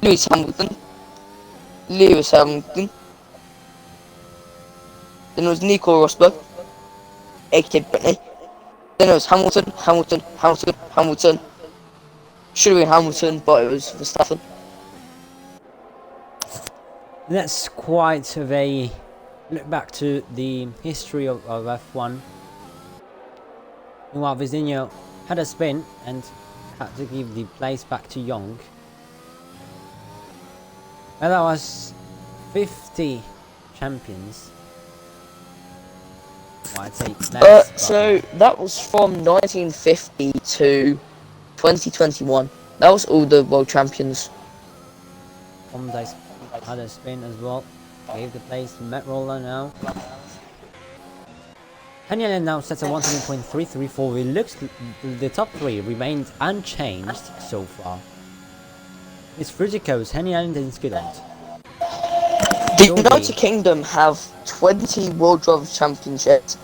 Lewis Hamilton. Then it was Nico Rosberg, aka Britney. Then it was Hamilton. Should have been Hamilton, but it was Verstappen. That's quite of a look back to the history of F1. Meanwhile, Vizinho had a spin and had to give the place back to Young. Well, that was 50 champions. Well, I'd say less, so that was from 1950 to 2021. That was all the world champions. Dice had a spin as well. Gave the place to Matt Roller now. Hanyalen now sets a 170.334. It looks the top three remained unchanged so far. It's Frutico's, Hanyalen and Skidant. The United Kingdom have 20 World Drivers' Championships.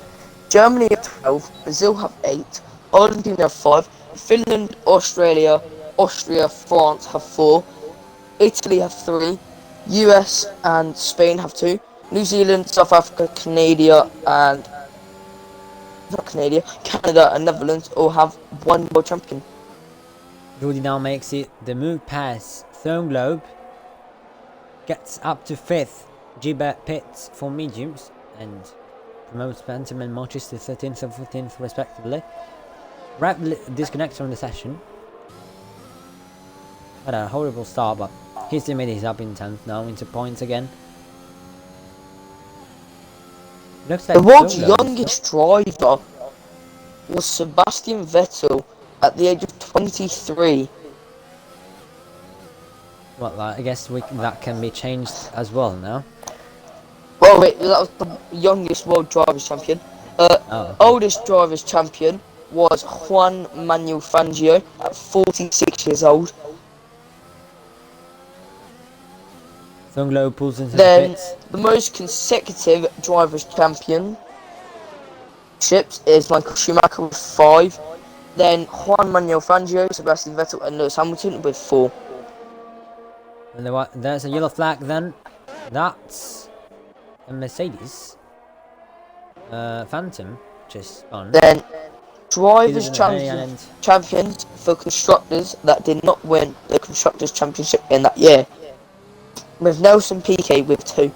Germany have 12, Brazil have 8, Argentina have 5, Finland, Austria, France have 4, Italy have 3, US and Spain have 2, New Zealand, South Africa, Canada and Netherlands all have 1 world champion. Jordy now makes it the move past Throne Globe, gets up to 5th, Gibert pits for mediums, and promotes Phantom and Marches to 13th and 14th respectively. Rap disconnects from the session. Had a horrible start, but his teammate is up in 10th now, into points again. Looks like the world's youngest driver was Sebastian Vettel at the age of 23. Well, I guess that can be changed as well now. Well, wait, that was the youngest world drivers champion. Oldest drivers champion was Juan Manuel Fangio at 46 years old. Thunglo pulls into then the pits. The most consecutive drivers championships is Michael Schumacher with 5. Then Juan Manuel Fangio, Sebastian Vettel and Lewis Hamilton with 4. And there's a yellow flag then. That's a Mercedes Phantom just on. Then drivers champions for constructors that did not win the constructors championship in that year, with Nelson Piquet with 2.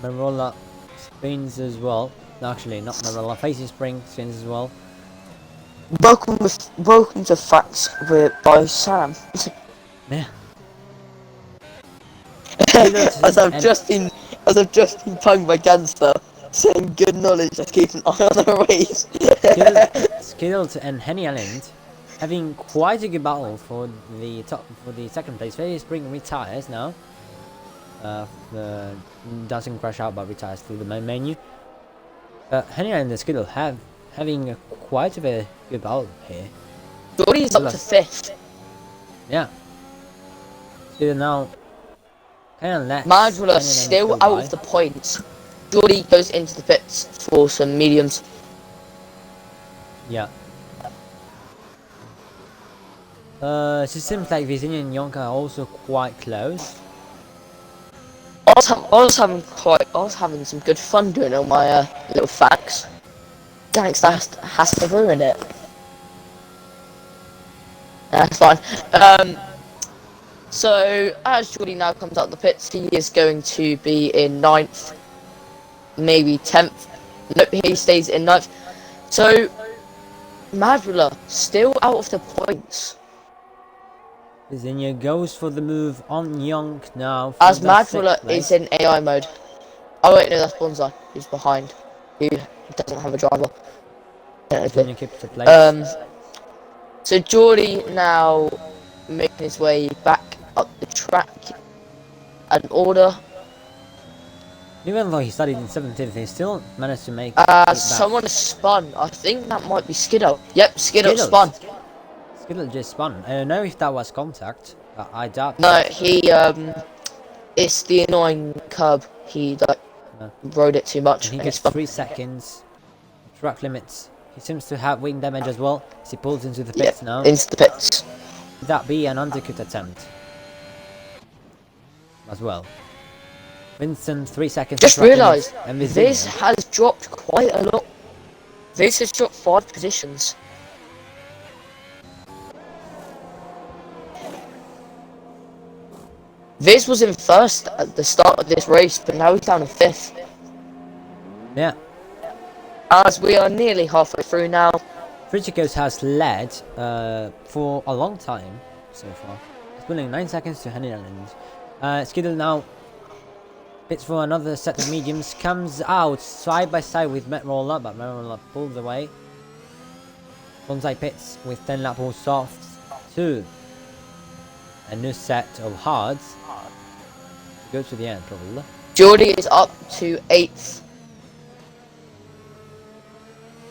Marola spins as well. No, actually not Marola. Facing Spring spins as well. Welcome to Facts by Sam. Yeah. as I've just been punged by Gangster, saying good knowledge, just keep an eye on the race. Skilled and Henny Island having quite a good battle for the second place. Very Spring retires now. Doesn't crash out but retires through the main menu. Henny Island and Skittle having quite a good battle here. Jordy's up to 5th. Yeah. Skittle now kind of lets Madrula still out of the points. Jordy goes into the pits for some mediums. Yeah. It seems like Vizinha and Yonka are also quite close. I was having some good fun doing all my little facts. Gangsta has to ruin it. That's fine. So as Jordy now comes out the pits, he is going to be in 9th, maybe 10th. Nope, he stays in 9th. So Madrula still out of the points. Vizinha goes for the move on Yonk now. As Madrula is in AI mode. Oh wait, no, that's Bonsai who's behind. Who doesn't have a driver. Vizinha keeps the place. So Jordy now making his way back up the track. An order. Even though he started in 17th, he still managed to make it back. Someone spun. I think that might be Skiddo. Yep, Skiddo spun. Skiddo just spun. I don't know if that was contact, but I doubt. No, he it's the annoying curb. He rode it too much. And he gets 3 seconds. Track limits. He seems to have wing damage as well. As he pulls into the pits now. Into the pits. Would that be an undercut attempt? As well. Vincent, 3 seconds. Just realised this has dropped quite a lot. This has dropped 5 positions. Viz was in 1st at the start of this race, but now he's down in 5th. Yeah. As we are nearly halfway through now. Frichikos has led for a long time so far. He's winning 9 seconds to Henry Skiddle now pits for another set of mediums, comes out side by side with Met Roller, but Met Roller pulls away. Bonsai pits with 10 lap all softs to a new set of hards. Go to the end, probably. Jordy is up to 8th.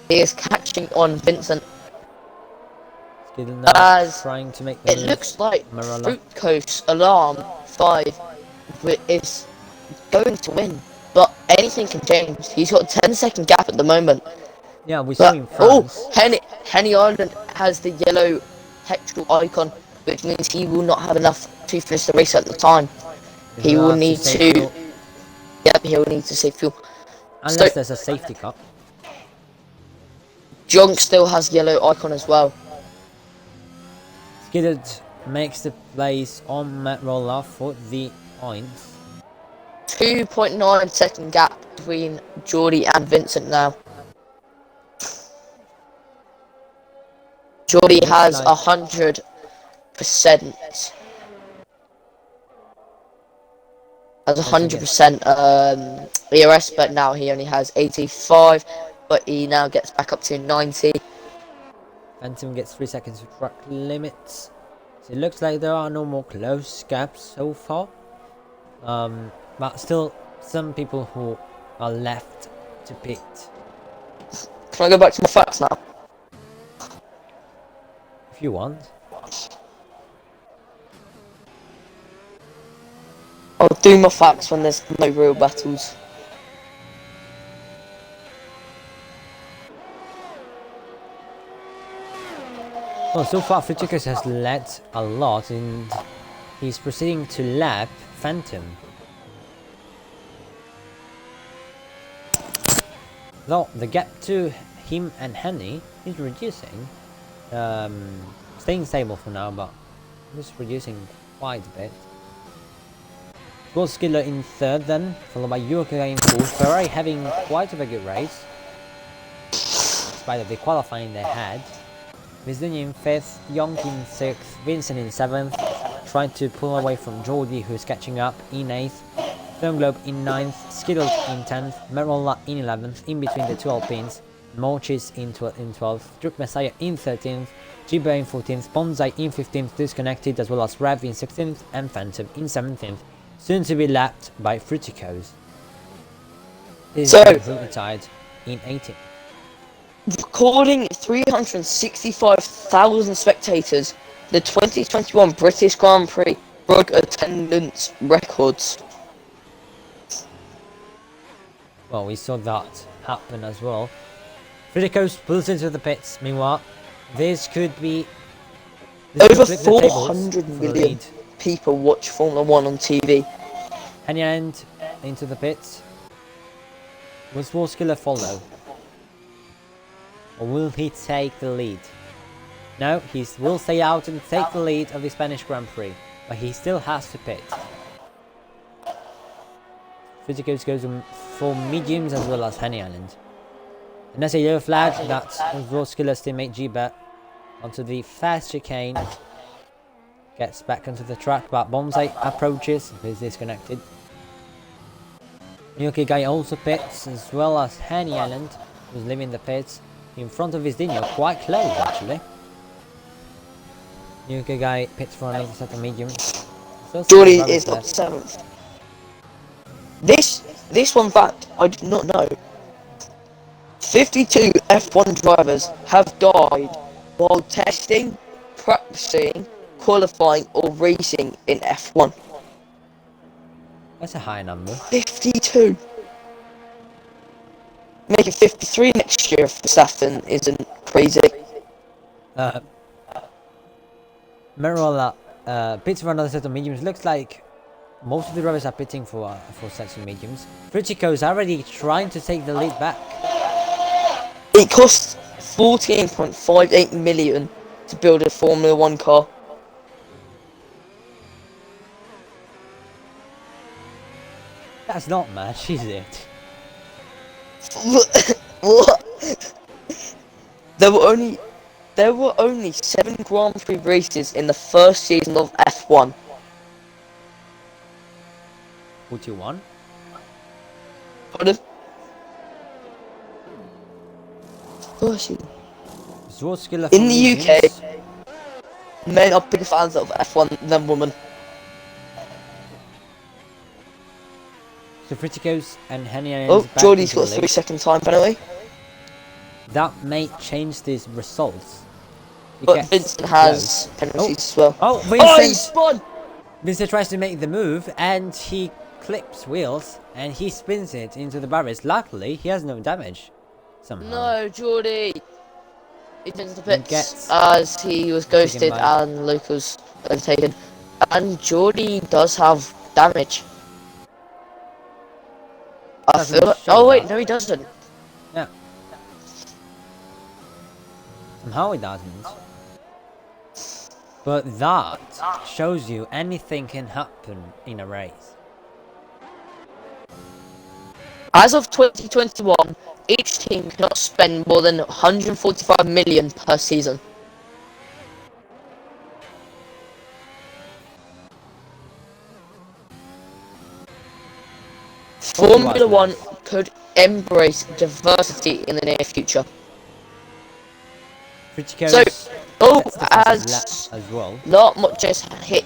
He is catching on Vincent. Skiddle now trying to make the it looks like Fruit Coast Alarm 5 is going to win, but anything can change. He's got a 10-second gap at the moment. Yeah, we saw in France. Oh, Henny Island has the yellow hexagonal icon, which means he will not have enough to finish the race at the time. He will need to. Yep, he will need to save fuel. Unless there's a safety car. Junk still has yellow icon as well. Skidded makes the place on Met Roller for the points. 2.9 second gap between Jordy and Vincent now. Jordy has 100%. Has 100% ERS, but now he only has 85. But he now gets back up to 90. Phantom gets 3 seconds to track limits. So it looks like there are no more close gaps so far. But still, some people who are left to pit. Can I go back to my facts now? If you want. I'll do my facts when there's no real battles. Well, so far Frichikos has led a lot and he's proceeding to lap Phantom. Though the gap to him and Henny is reducing. Staying stable for now, but just reducing quite a bit. Gold Skiller in 3rd then, followed by Yurika in 4th. Ferrari having quite a good race, despite of the qualifying they had. Vizinha in 5th, Yonk in 6th, Vincent in 7th, trying to pull away from Jordy who's catching up in 8th, Film Globe in 9th, Skiddles in 10th, Merola in 11th, in between the 12 pins, Mochis in 12th, Druk Messiah in 13th, Jiba in 14th, Bonsai in 15th, Disconnected, as well as Rev in 16th, and Phantom in 17th, soon to be lapped by Frichikos. This is completely tied in 18th. Recording 365,000 spectators, the 2021 British Grand Prix broke attendance records. Well, we saw that happen as well. Frichikos pulls into the pits. Meanwhile, this could be This Over could flip the tables 400 for the million lead. people watch Formula 1 on TV. Henniland into the pits. Will Swarskiller follow? Or will he take the lead? No, he will stay out and take the lead of the Spanish Grand Prix. But he still has to pit. Physicals goes for mediums as well as Henniland. And there's a yellow flag. That's Swarskiller's teammate G-Bet onto the fast chicane. Gets back onto the track, but Bomsay approaches. He's disconnected. Yuki Guy also pits, as well as Henny Island, who's leaving the pits in front of his Dino, quite close actually. Yuki Guy pits for another set of mediums. Geordie is up 7th. This one fact I did not know. 52 F1 drivers have died while testing, practicing, qualifying or racing in F1. That's a high number. 52. Make it 53 next year if Verstappen isn't crazy. Merola pits for another set of mediums. Looks like most of the drivers are pitting for sets of mediums. Fritchiko's already trying to take the lead back. It costs 14.58 million to build a Formula 1 car. That's not much, is it? What? There were only 7 Grand Prix races in the first season of F1. 41? Pardon? First season. In the UK, men are bigger fans of F1 than women. So Friticos and Henny Oh, Geordie's got 3-second time penalty. That may change these results. But Vincent has penalties as well. Oh, Vincent! Oh, he spun! Vincent tries to make the move and he clips wheels and he spins it into the barriers. Luckily, he has no damage somehow. No, Geordie! He's into the pits as he was ghosted and Luke was overtaken. And Geordie does have damage. I feel like, oh wait, no he doesn't. Yeah. Somehow he doesn't. But that shows you anything can happen in a race. As of 2021, each team cannot spend more than 145 million per season. Formula 1 could embrace diversity in the near future. So, as well. Not much just hit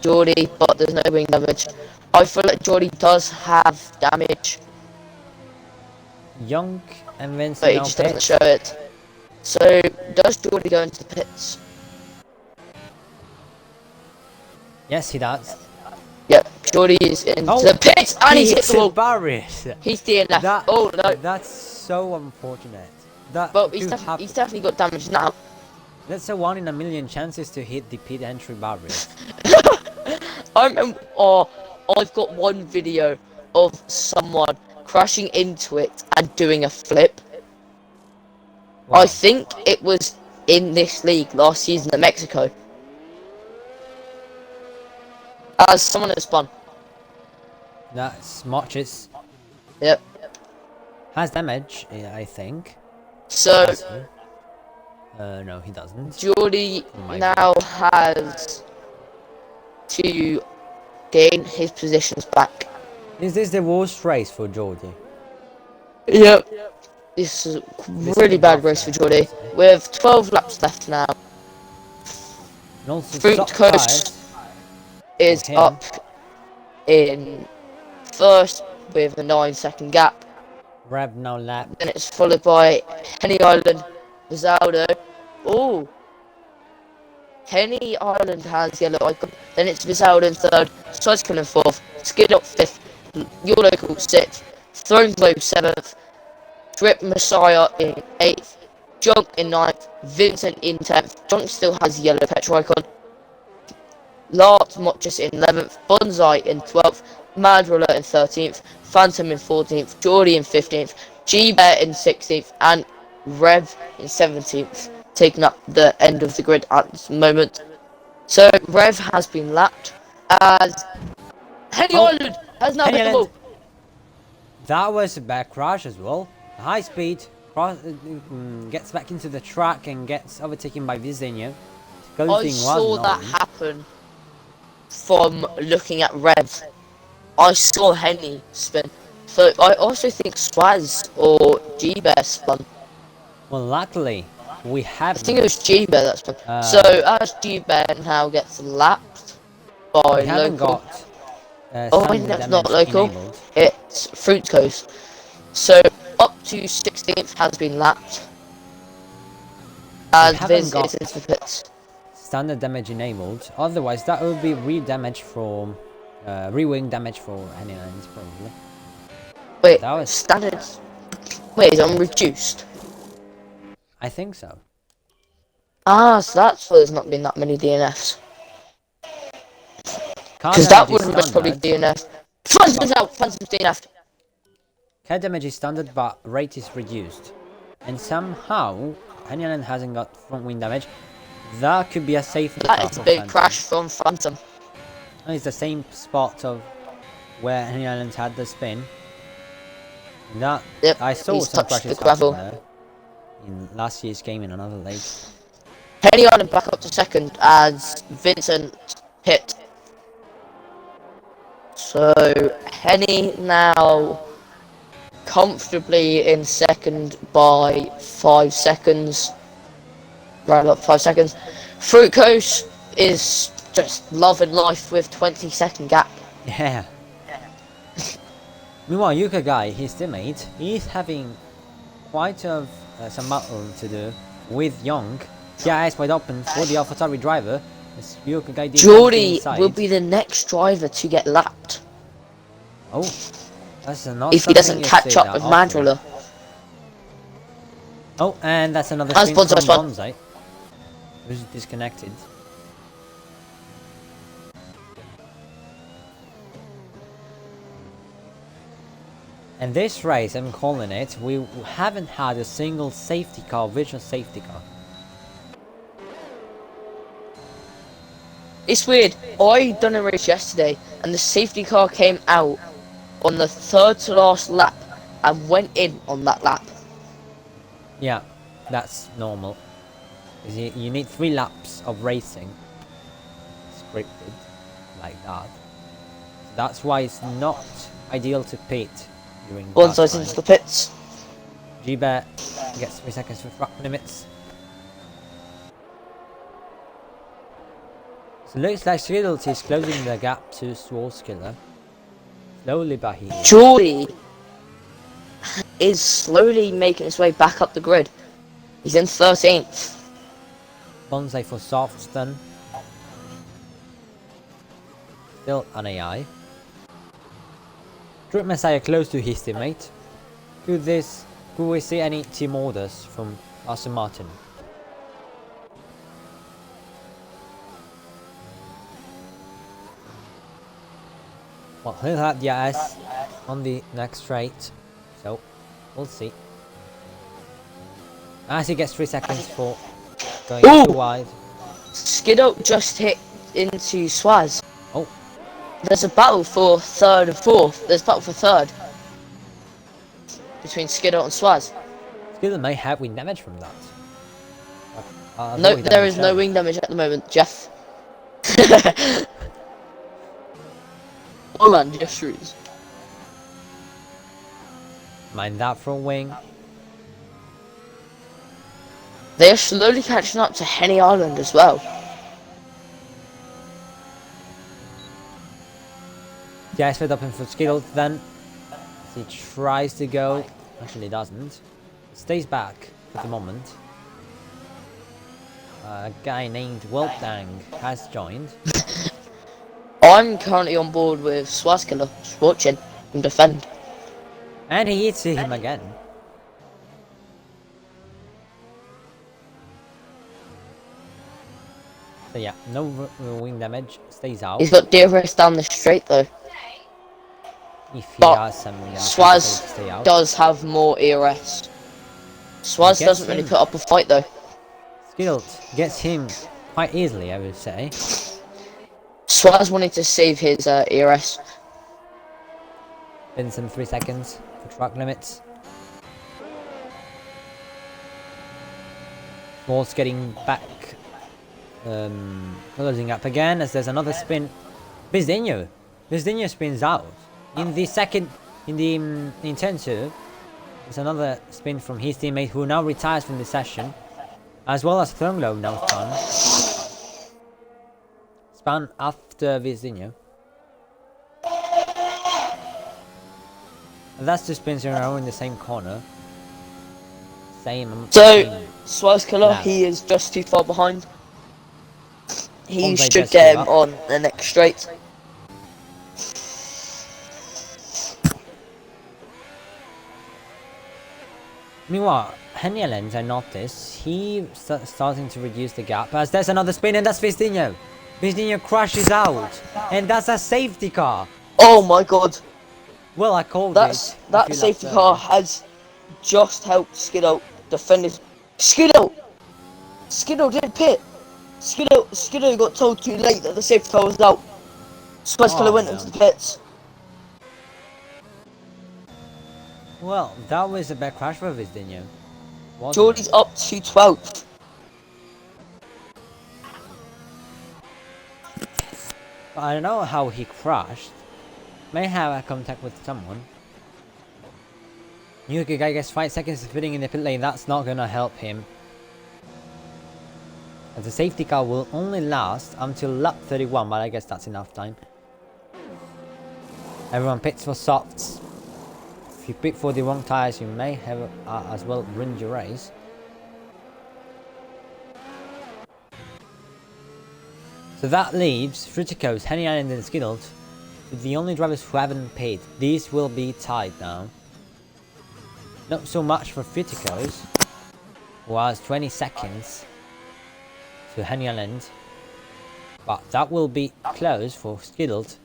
Geordie, but there's no wing damage. I feel like Geordie does have damage. Young and Vincent, but he just doesn't show it. So, does Geordie go into the pits? Yes, he does. Yep, Geordie is in the pits and he's hit the wall. Barriers. He's DNF. Oh no. That's so unfortunate. But he's definitely got damage now. That's a 1 in a million chances to hit the pit entry barrier. I remember, I've got one video of someone crashing into it and doing a flip. Wow. I think it was in this league last season in Mexico. As someone has spun. That's Marches. Yep. Has damage, I think. So. No, he doesn't. Geordie now has to gain his positions back. Is this the worst race for Geordie? Yep. This is a really bad race for Geordie. We have 12 laps left now. Fruit Coast is up in first with a 9-second gap. Rev no lap. Then it's followed by Henny Island, Rizaldo. Oh, Henny Island has yellow icon. Then it's Rizaldo in third, Cycle in fourth, Skid up fifth, Your Local sixth, Throne Globe seventh, Drip Messiah in eighth, Junk in 9th, Vincent in 10th. Junk still has a yellow petrol icon. Lart Motchus in 11th, Bonsai in 12th, Madrilla in 13th, Phantom in 14th, Geordie in 15th, G-Bear in 16th, and Rev in 17th, taking up the end of the grid at this moment. So Rev has been lapped as Henny Island has now Henny hit the Island. wall. That was a back crash as well. High speed, gets back into the track and gets overtaken by Vizinho. I saw that happen from looking at Rev. I saw Henny spin. So I also think Swaz or G-Bear spun. Well, luckily, we have. I think it was G-Bear that spun. So as G-Bear now gets lapped by we haven't local. got. Oh wait, that's not local. Enabled. It's Fruit Coast. So up to 16th has been lapped. And Viz is into the pits. Standard damage enabled. Otherwise, that would be re-damage for, re-wing damage for any lines probably. Wait, that was standard. Wait, is it reduced? I think so. Ah, so that's why there's not been that many DNFs. Because that would have been probably DNF. Phantom's out! Phantom's DNF! Car damage is standard, but rate is reduced. And somehow, Henny hasn't got front wing damage. That could be a safety car. That is a big crash from Phantom. It's the same spot of where Henny had the spin. That I saw some crashes there in last year's game in another league. Henny Island back up to second as Vincent hit. So Henny now comfortably in second by 5 seconds. Right up 5 seconds. Fruit Coast is just loving life with 20-second gap. Yeah. Meanwhile, Yuka Guy, his teammate, he's having quite some battle to do with Young. Yeah, eyes wide open for the AlphaTauri driver. Yuka Guy Geordie will be the next driver to get lapped. Oh, that's not if he doesn't catch up with Mandrilla. Oh, and that's another spin from Bonsai, who's disconnected. And this race, I'm calling it, we haven't had a single safety car, visual safety car. It's weird, I done a race yesterday, and the safety car came out on the 3rd to last lap, and went in on that lap. Yeah, that's normal. Because you need 3 laps of racing, scripted, like that. So that's why it's not ideal to pit. One side into the pits. G-Bear gets 3 seconds for track limits. So looks like Skiddles is closing the gap to Swarskiller. Slowly but he is. Geordie is slowly making his way back up the grid. He's in 13th. Bonsai for soft stun. Still an AI. Drip Messiah close to his teammate. Could we see any team orders from Aston Martin? Well, he'll have the IS on the next straight, so we'll see. As he gets 3 seconds for going too wide. Skiddo just hit into Swaz. Oh. There's a battle for 3rd and 4th. There's a battle for 3rd. Between Skiddo and Swaz. Skiddo may have wing damage from that. No, there is no wing damage at the moment, Jeff. Holland gestures. Mind that for a wing. They are slowly catching up to Henny Island as well. The ice fed up in for Skiddles then. He tries to go. Actually doesn't. Stays back at the moment. A guy named Weltang has joined. I'm currently on board with Swaskiller, just watching him defend. And he hits him again. So yeah, no wing damage, stays out. He's got DRS down the straight though. If he But has some wing damage, he'll be able to stay Swaz out. does have more ERS. And Swaz gets doesn't really him, put up a fight though. Skilled gets him quite easily, I would say. Swaz wanted to save his ERS. Been some 3 seconds for track limits. Small's getting back, closing up again as there's another spin. Bizdinho spins out in the second, in turn 2. There's another spin from his teammate who now retires from the session, as well as Thermlow now spun after Bizdinho. And that's 2 spins in a row in the same corner. Same. Swaz Killer, lap. he is just too far behind. He Bonze should just get gave him up. on the next straight. Meanwhile, Henyeland, I noticed, he starting to reduce the gap as there's another spin and that's Bizdinho. Bizdinho crashes out and that's a safety car. Oh my god. Well, I called That it. safety car has just helped Skiddo defend his... Skiddo didn't pit. Skiddo got told too late that the safety car was out. Swaz Killer went into the pits. Well, that was a bad crash for Bizdinho. Geordie's up to 12th. I don't know how he crashed. May have a contact with someone. Yuki guy gets 5 seconds of pitting in the pit lane. That's not gonna help him. As the safety car will only last until lap 31, but I guess that's enough time. Everyone pits for softs. If you pit for the wrong tires, you may have as well ruined your race. So that leaves Friticos, Henny Island and Skiddled to the only drivers who haven't paid. These will be tied now. Not so much for Friticos, who has 20 seconds to Henny Island, but that will be close for Skiddled.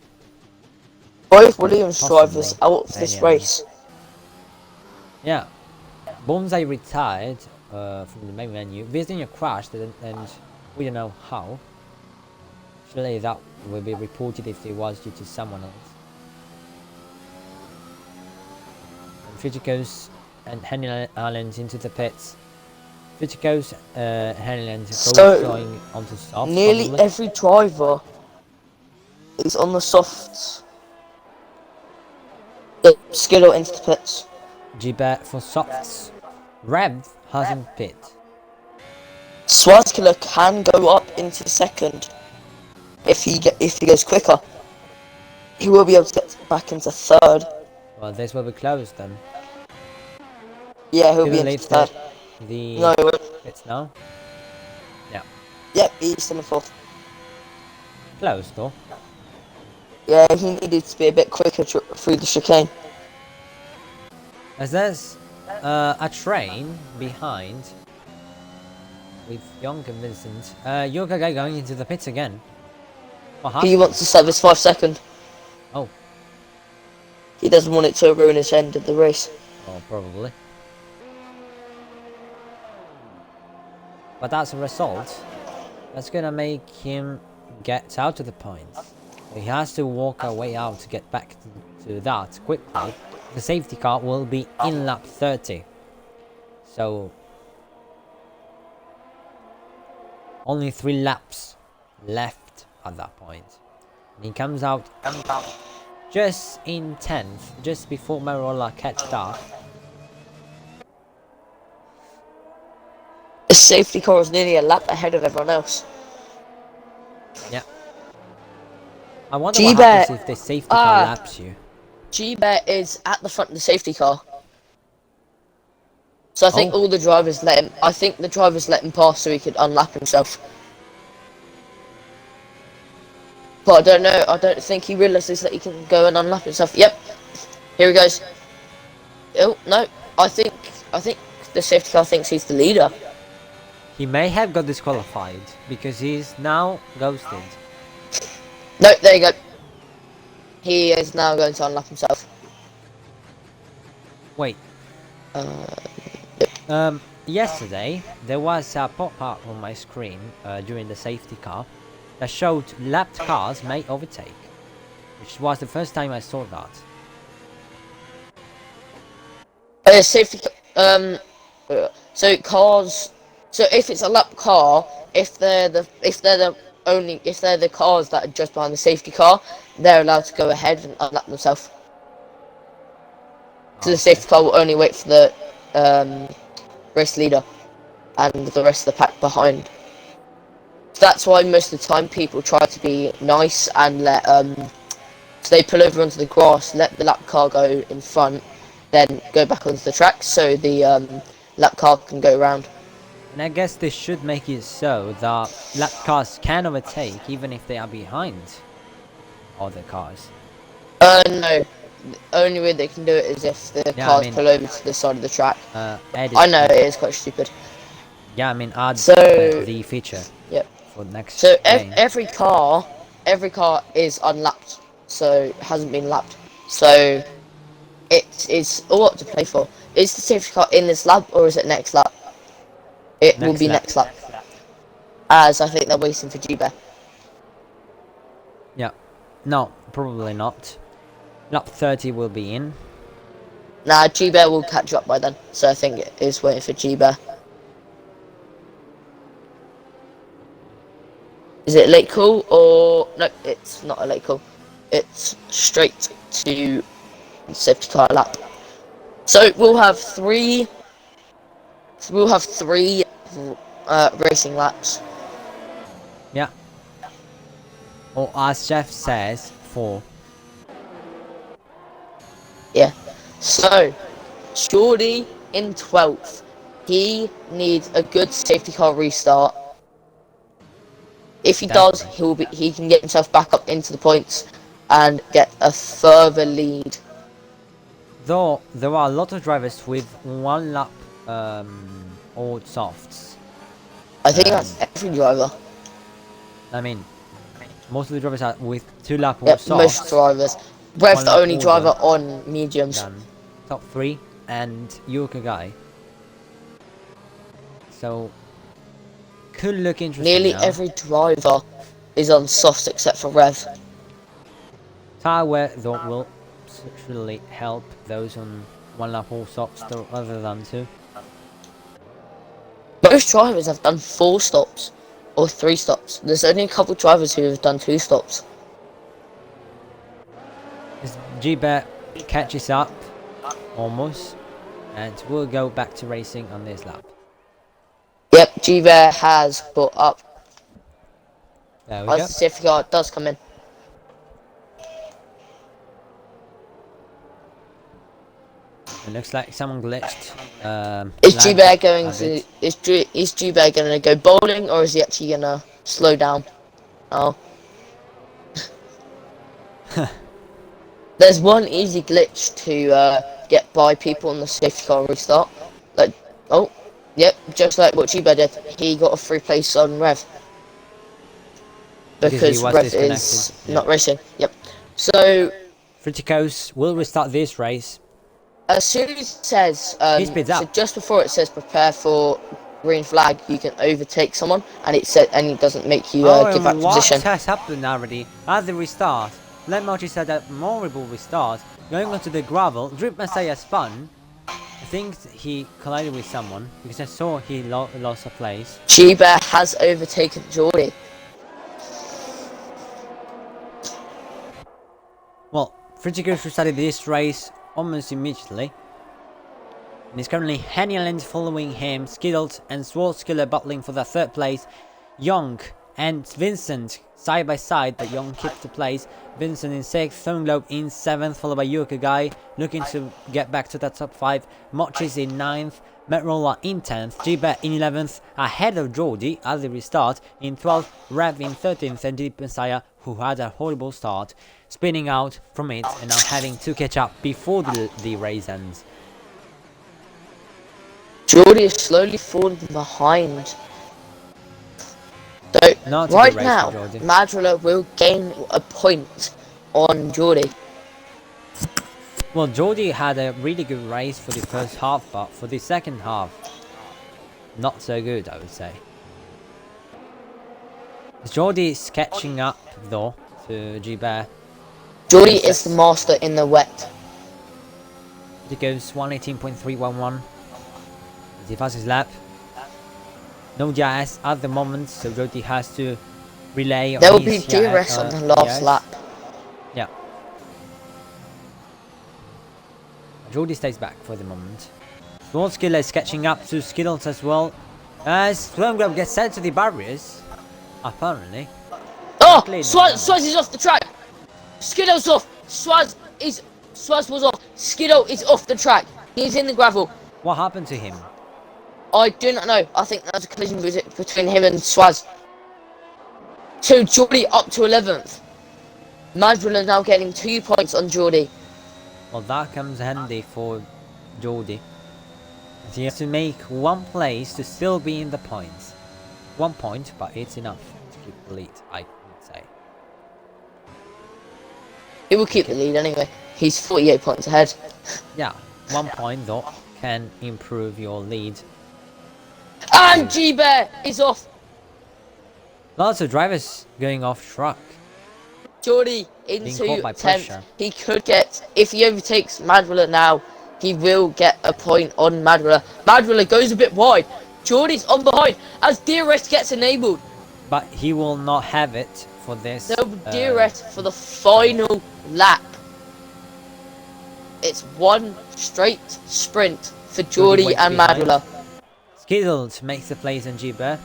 Both Williams drivers out of this race. Yeah, Bonze retired from the main menu. Bizdinho crashed and we don't know how. Surely that will be reported if it was due to someone else. And Friticos and Henny Island into the pits. Friticos, Henny Island going onto softs. Nearly probably. every driver is on the softs. Skiddo into the pits. G-Bet for softs. Rev hasn't pit. Swaz Killer can go up into second if he goes quicker. He will be able to get back into third. Well, this will be close then. Yeah, he'll be into third. No, he won't. Pits now. Yeah. Yep, he's still in fourth. Close though. Yeah, he needed to be a bit quicker through the chicane. As there's a train behind with Young and Vincent. Yoga guy going into the pits again. What happened? He wants to serve his 5 second. Oh. He doesn't want it to ruin his end of the race. Oh, probably. But that's a result. That's gonna make him get out of the points. He has to walk a way out to get back to that quickly. The safety car will be in lap 30. So only 3 laps left at that point. And he comes out just in 10th, just before Marola catched up. The safety car is nearly a lap ahead of everyone else. Yeah. I wonder what happens if the safety car laps you. G-Bet is at the front of the safety car. So I think all the drivers let him. I think the drivers let him pass so he could unlap himself. But I don't know. I don't think he realizes that he can go and unlap himself. Yep. Here he goes. Oh no. I think the safety car thinks he's the leader. He may have got disqualified because he's now ghosted. No, there you go. He is now going to unlock himself. Wait. Yesterday there was a pop-up on my screen during the safety car that showed lapped cars may overtake, which was the first time I saw that. Safety. So cars. So if it's a lap car, if they're the cars that are just behind the safety car, they're allowed to go ahead and unlap themselves. So the safety car will only wait for the race leader and the rest of the pack behind. So that's why most of the time people try to be nice and let so they pull over onto the grass, let the lap car go in front, then go back onto the track so the lap car can go around. And I guess this should make it so that lap cars can overtake even if they are behind other cars. No. The only way they can do it is if the cars pull over to the side of the track. I know, it is quite stupid. Yeah, I mean, add the feature. Yep. For next so game. every car is unlapped, so hasn't been lapped. So it is all up to play for. Is the safety car in this lap or is it next lap? It will be next lap. As I think they're waiting for G-Bear. Yeah. No, probably not. Lap 30 will be in. Nah, G-Bear will catch up by then. So I think it is waiting for G-Bear. Is it late call or... No, it's not a late call. It's straight to safety car lap. So we'll have three racing laps. Yeah. Or as Jeff says, 4. Yeah. So, Shorty in 12th. He needs a good safety car restart. If he does, he can get himself back up into the points and get a further lead. Though there are a lot of drivers with 1 lap old softs. I think that's every driver. I mean, most of the drivers are with 2 lap old softs. Most drivers. Rev's the only driver on mediums. Top 3 and Yuka guy. So could look interesting. Nearly every driver is on softs except for Rev. Tire wear though will certainly help those on 1 lap all softs other than 2. Most drivers have done 4 stops or 3 stops. There's only a couple drivers who have done 2 stops. G-Bet catches up almost, and we'll go back to racing on this lap. Yep, G-Bear has caught up. There we go. The safety car does come in. It looks like someone glitched. Is G-Bear going to is G-Bear going to go bowling or is he actually going to slow down? Oh. There's one easy glitch to get by people on the safety car restart. Like, oh, yep, just like what G-Bear did. He got a free place on Rev. Because Rev is not racing. Yep. So Friticos will restart this race. as soon as it says, so just before it says prepare for green flag, you can overtake someone, and it doesn't make you give back position. What has happened already? At the restart, Lemmochi said that memorable restart, going onto the gravel, Drip Messiah spun. I think he collided with someone, because I saw he lost a place. G-Bear has overtaken Geordie. Well, Friticus restarted this race almost immediately. And he's currently Henny Lens following him, Skiddles and Swartzkiller battling for the 3rd place. Young and Vincent side by side, but Young keeps the place. Vincent in 6th, Thorn Globe in 7th, followed by Yuka Guy, looking to get back to that top 5. Mochis in 9th, Metrola in 10th, G-Bet in 11th, ahead of Geordie at the restart. In 12th, Rev in 13th, and Deep Messiah, who had a horrible start, spinning out from it and now having to catch up before the race ends. Geordie is slowly falling behind So, Not a right good race now, for Jordi. Madrilla will gain a point on Geordie. Well, Jordi had a really good race for the first half, but for the second half, not so good, I would say. Jordi is catching up, though, to G-Bear. Geordie is the master in the wet. It goes 118.311. The fastest lap. No DRS at the moment, so Jordi has to relay on There will be his DRS on the last lap. Yeah. Jordi stays back for the moment. Small Skiller is catching up to Skittles as well. As Swarmgrab gets sent to the barriers, apparently. Oh! Swaz is off the track! Skittle's off! Swaz was off! Skittle is off the track! He's in the gravel! What happened to him? I do not know. I think there's a collision between him and Swaz. So Geordie up to 11th. Madrilla now getting 2 points on Geordie. Well, that comes handy for Jordi. He has to make one place to still be in the points. 1 point, but it's enough to keep the lead, I would say. He will keep the lead anyway. He's 48 points ahead. Yeah, 1 point though can improve your lead. And G-Bear is off. Lots of drivers going off track. Geordie into 10th. Pressure. He could get, if he overtakes Madrilla now, he will get a point on Madrilla. Madrilla goes a bit wide. Geordie's on behind as DRS gets enabled. But he will not have it for this. There'll be DRS for the final lap. It's one straight sprint for Geordie and Madrilla. Skittles makes the place in G-Bear.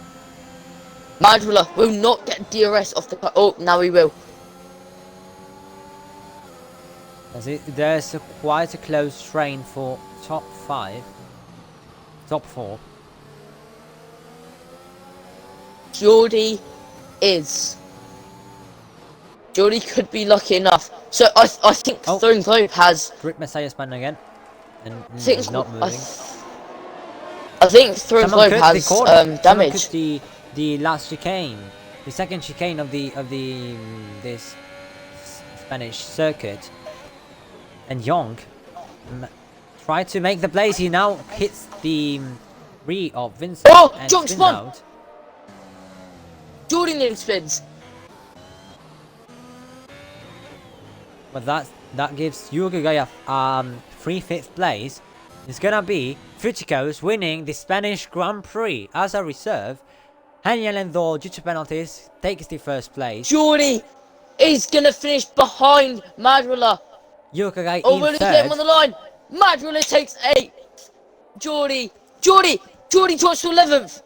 Madrilla will not get DRS off the car. Oh, now he will. There's quite a close train for top 5. Top 4. Geordie could be lucky enough. So I think Throne Globe has. Grip Messiah spun again. And He's not moving. I think Throne Globe has damage. The last chicane, the second chicane of this Spanish circuit, and Young tried to make the place. He now hits the rear of Vincent. Oh, and Young spun. Out. Jordan nearly spins. But that gives Uruguay free 5th place. It's gonna be Futicos winning the Spanish Grand Prix as a reserve. Haniel, though, due to penalties, takes the 1st place. Geordie is gonna finish behind Madrilla. Uruguay in will he 3rd. get him on the line? Madrilla takes 8th. Geordie drops to 11th.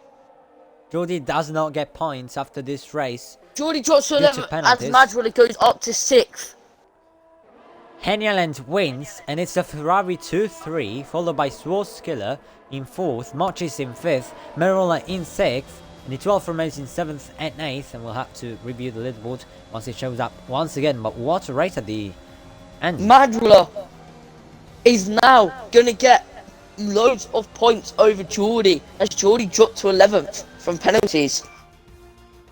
Jordi does not get points after this race. Geordie drops to 11th as Madrilla goes up to 6th. Henyaland wins, and it's a Ferrari 2-3, followed by Swarskiller in 4th, Mochis in 5th, Merola in 6th, and the 12th remains in 7th and 8th, and we'll have to review the leaderboard once it shows up once again. But what a race at the end. Madrilla is now going to get loads of points over Geordie, as Geordie dropped to 11th from penalties.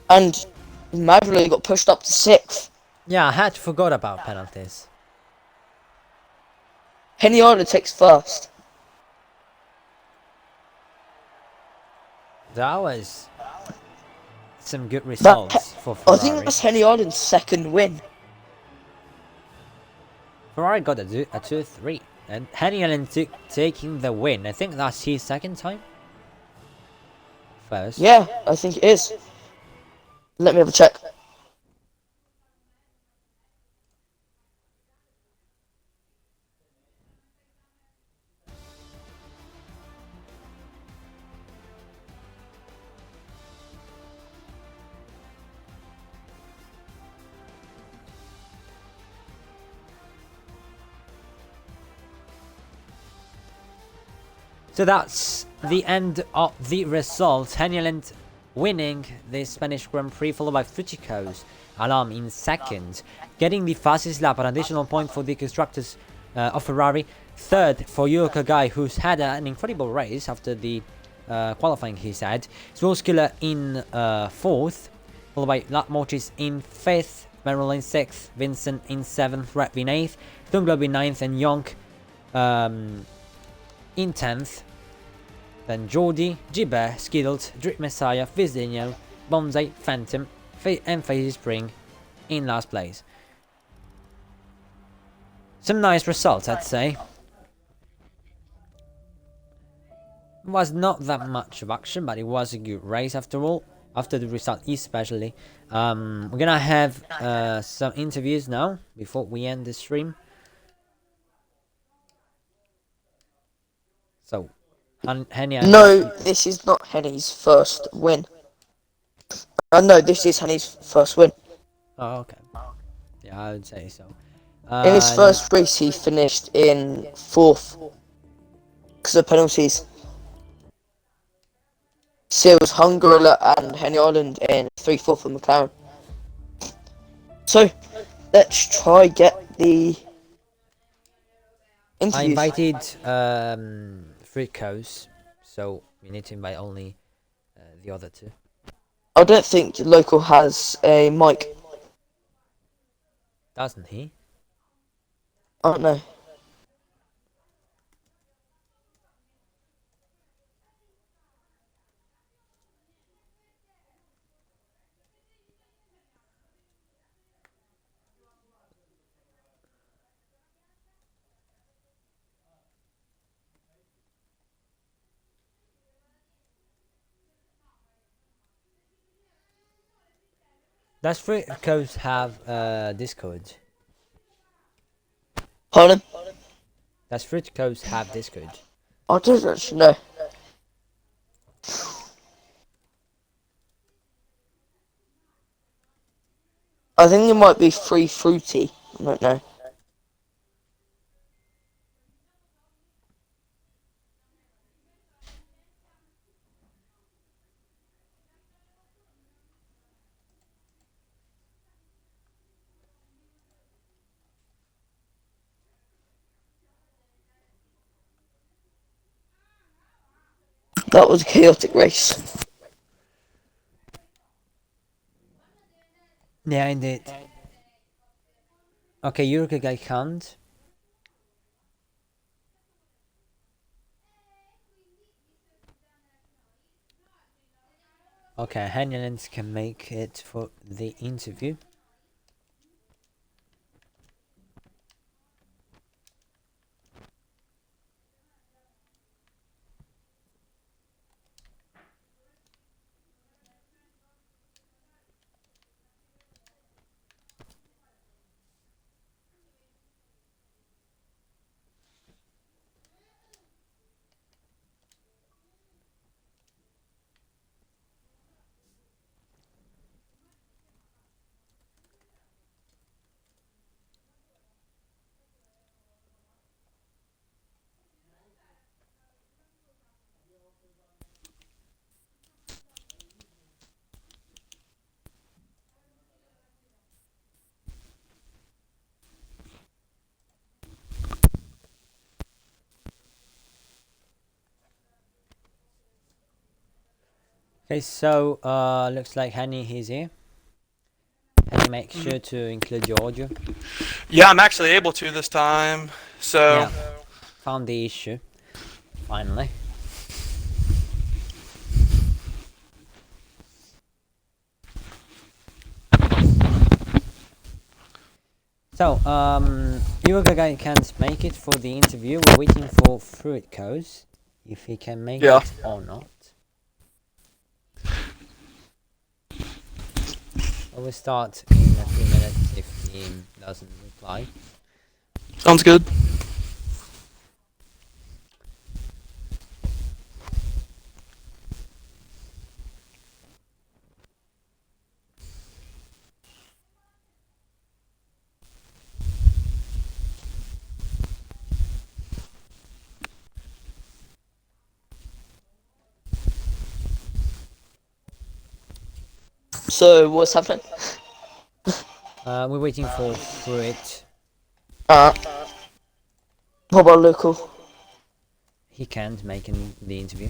And Madrilla got pushed up to 6th. Yeah, I had forgot about penalties. Henriada takes 1st. That was some good results for Ferrari. I think that's Henriada's 2nd win. Ferrari got a 2-3, and Henry taking the win. I think that's his 2nd time. 1st. Yeah, I think it is. Let me have a check. So that's the end of the results. Henyeland winning the Spanish Grand Prix, followed by Futicos Alarm in 2nd, getting the fastest lap, an additional point for the constructors of Ferrari. 3rd for Yuka Guy, who's had an incredible race after the qualifying he's had. Swolskiller in 4th, Followed by Latmorch is in 5th, Merrill in 6th, Vincent in 7th, Red in 8th, Thunglob in 9th, and Yonk in 10th. Then Geordie, Gibber, Skiddles, Drip Messiah, Vizdinho, Bonsai, Phantom, and Phasey Spring in last place. Some nice results, I'd say. It was not that much of action, but it was a good race after all. After the result, especially. We're gonna have some interviews now before we end the stream. So, Henny. No, this is not Henny's first win. No, this is Henny's first win. Oh, okay. Yeah, I would say so. In his first race, he finished in 4th because of penalties. So it was Hungarilla and Henny Island in 3/4 for McLaren. So let's try get the interviews. I invited Fricos, so we need to invite only the other two. I don't think local has a mic. Doesn't he? I don't know. Does Fricos have Discord? Pardon? Does Fricos have Discord? I don't actually know. I think it might be Free Fruity. I don't know. That was a chaotic race. Yeah, indeed. Okay, Yurka guy can't. Okay, Hanyans can make it for the interview. Okay, so looks like Henny is here. Henny, make sure to include your audio. Yeah, I'm actually able to this time. So Yeah, found the issue. Finally. So, Yurka guy can't make it for the interview. We're waiting for Fruitco's, if he can make it or not. We'll start in a few minutes if he doesn't reply. sounds good. So what's happening? We're waiting for Fruit. What about local? He can't make the interview.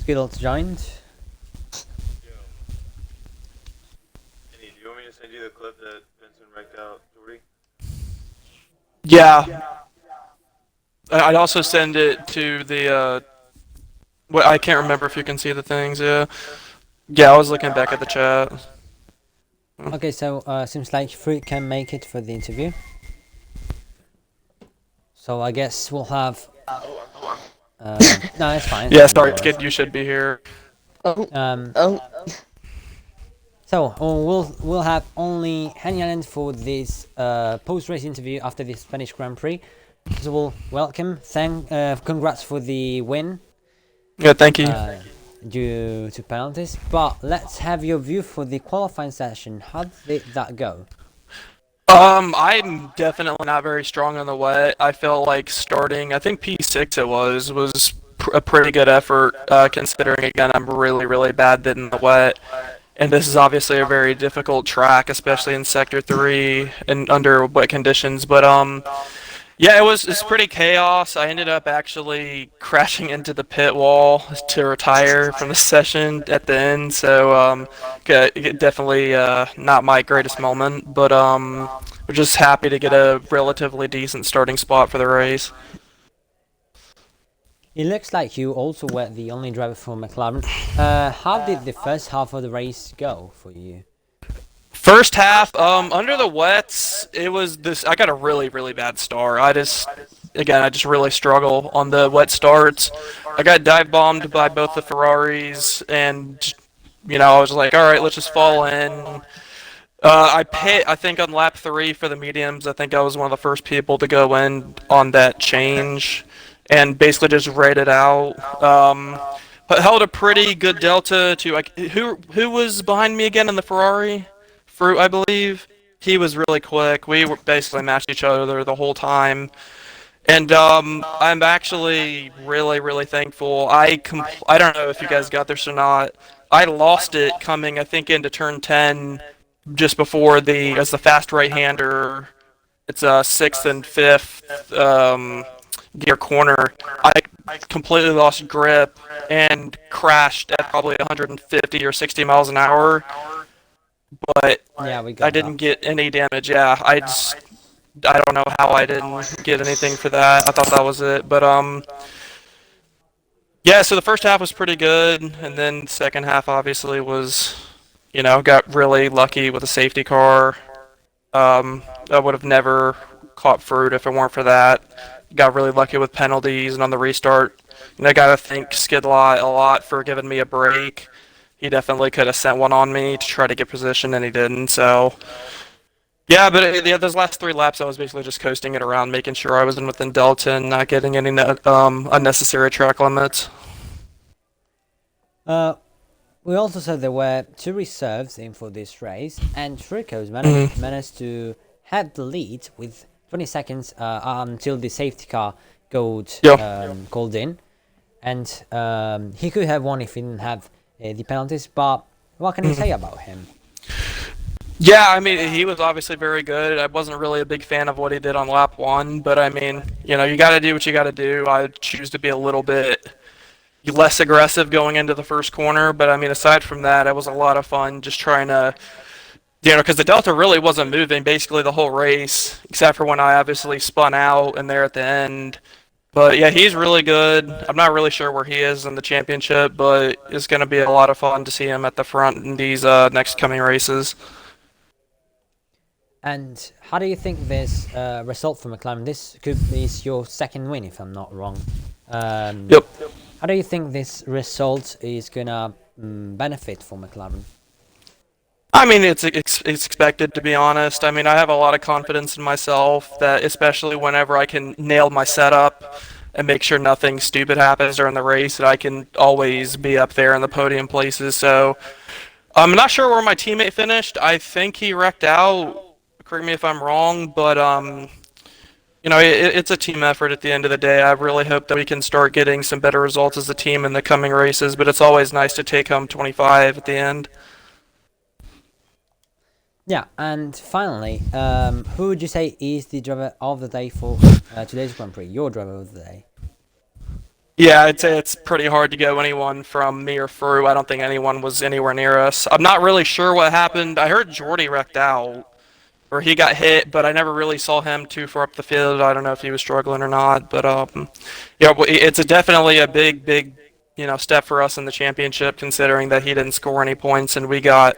Skittles joined. Kenny, do you want me to send you the clip that Vincent wrecked out Jordy? Yeah. I'd also send it to the, well, I can't remember if you can see the things, yeah. Yeah, I was looking back at the chat. Okay, so seems like Fruit can make it for the interview. So I guess we'll have. No, it's fine. Yeah, Fine, sorry, no Skid, you should be here. Oh. So we'll have only Hanyanen for this post-race interview after the Spanish Grand Prix. So we'll welcome, congrats for the win. Yeah, thank you. Due to penalties, but let's have your view for the qualifying session. How did that go? I'm definitely not very strong on the wet. I felt like starting, I think P6 it was a pretty good effort, considering, again, I'm really, really bad in the wet. And this is obviously a very difficult track, especially in Sector 3 and under wet conditions. But, yeah, it's pretty chaos. I ended up actually crashing into the pit wall to retire from the session at the end. So, definitely not my greatest moment. But, we're just happy to get a relatively decent starting spot for the race. It looks like you also were the only driver for McLaren. How did the first half of the race go for you? First half, under the wets, it was this. I got a really, really bad start. I just really struggle on the wet starts. I got dive bombed by both the Ferraris, and I was like, all right, let's just fall in. I pit, I think, on lap 3 for the mediums. I think I was one of the first people to go in on that change, and basically just rated out. But held a pretty good delta to who was behind me again in the Ferrari? Fruit, I believe. He was really quick. We were basically matched each other the whole time. And I'm actually really, really thankful. I don't know if you guys got this or not. I lost it coming, I think, into turn 10 just before as the fast right-hander. It's a 6th and 5th gear corner. I completely lost grip and crashed at probably 150 or 60 miles an hour. But yeah, I didn't get any damage. Yeah, I don't know how I didn't get anything for that. I thought that was it. But yeah, so the first half was pretty good, and then the second half obviously was, got really lucky with a safety car. I would have never caught Fruit if it weren't for that. Got really lucky with penalties and on the restart. And I gotta thank Skidlot a lot for giving me a break. He definitely could have sent one on me to try to get position, and he didn't. So, yeah, but those last 3 laps, I was basically just coasting it around, making sure I was within Delta and not getting any unnecessary track limits. We also said there were 2 reserves in for this race, and Trico's managed to have the lead with 20 seconds until the safety car got called in, and he could have won if he didn't have the penalties. But what can you say about him? Yeah, I mean, he was obviously very good. I wasn't really a big fan of what he did on lap 1, but I mean, you got to do what you got to do. I choose to be a little bit less aggressive going into the first corner, but I mean, aside from that, it was a lot of fun just trying to, because the Delta really wasn't moving basically the whole race, except for when I obviously spun out and there at the end. But yeah, he's really good. I'm not really sure where he is in the championship, but it's going to be a lot of fun to see him at the front in these next coming races. And how do you think this result for McLaren? This be your second win, if I'm not wrong. Yep. How do you think this result is gonna benefit for McLaren? I mean, it's expected, to be honest. I mean, I have a lot of confidence in myself that, especially whenever I can nail my setup and make sure nothing stupid happens during the race, that I can always be up there in the podium places. So I'm not sure where my teammate finished. I think he wrecked out. Correct me if I'm wrong, but it's a team effort at the end of the day. I really hope that we can start getting some better results as a team in the coming races, but it's always nice to take home 25 at the end. Yeah, and finally, who would you say is the driver of the day for today's Grand Prix? Your driver of the day? Yeah, I'd say it's pretty hard to go anyone from me or Fru. I don't think anyone was anywhere near us. I'm not really sure what happened. I heard Jordy wrecked out, or he got hit, but I never really saw him too far up the field. I don't know if he was struggling or not, but yeah, it's definitely a big, step for us in the championship, considering that he didn't score any points and we got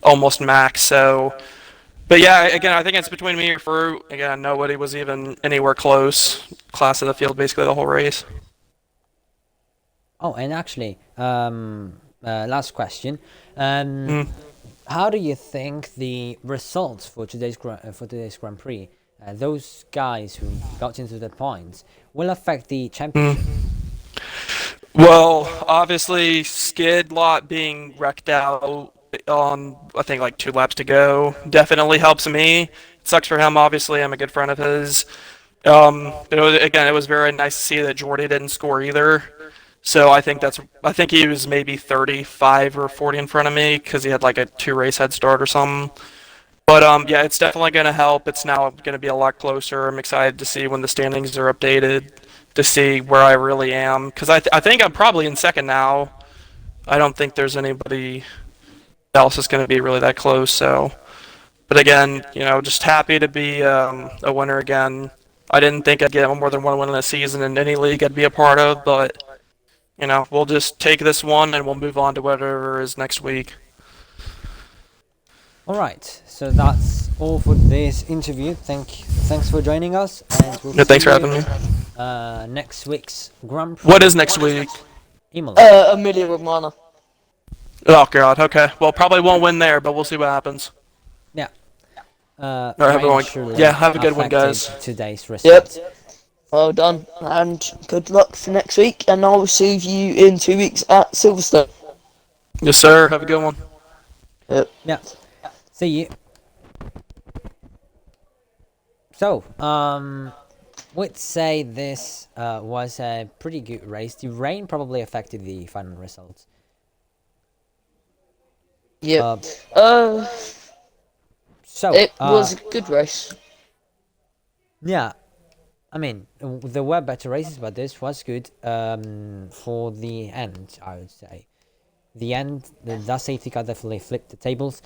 almost max. So, but yeah, again, I think it's between me and Fru. Again, nobody was even anywhere close. Class of the field, basically the whole race. Oh, and actually, last question. Mm. How do you think the results for today's Grand Prix, those guys who got into the points, will affect the championship? Well, obviously, Skid Lot being wrecked out on, I think, like 2 laps to go definitely helps me. It sucks for him, obviously. I'm a good friend of his. It was very nice to see that Jordy didn't score either. So I think he was maybe 35 or 40 in front of me because he had like a 2 race head start or something. But yeah, it's definitely going to help. It's now going to be a lot closer. I'm excited to see when the standings are updated to see where I really am because I think I'm probably in second now. I don't think there's anybody else that's going to be really that close. So, but again, just happy to be a winner again. I didn't think I'd get more than one win in a season in any league I'd be a part of, but we'll just take this one and we'll move on to whatever is next week. Alright, so that's all for this interview. Thanks for joining us, and we'll Yeah, thanks see for you having me. next week's Grand Prix. What is next week? Imola. Emilia Romagna. Oh god, okay. Well, probably won't win there, but we'll see what happens. Yeah. Alright, Rain everyone. surely Yeah, have a good one, affected guys. today's Yep. result. Well done, and good luck for next week. And I'll see you in 2 weeks at Silverstone. Yes, sir. Have a good one. Yep. Yeah. See you. So, we'd say this was a pretty good race. The rain probably affected the final results. Yep. So, It was a good race. yeah. I mean, there were better races, but this was good for the end, I would say. The end, the safety car definitely flipped the tables.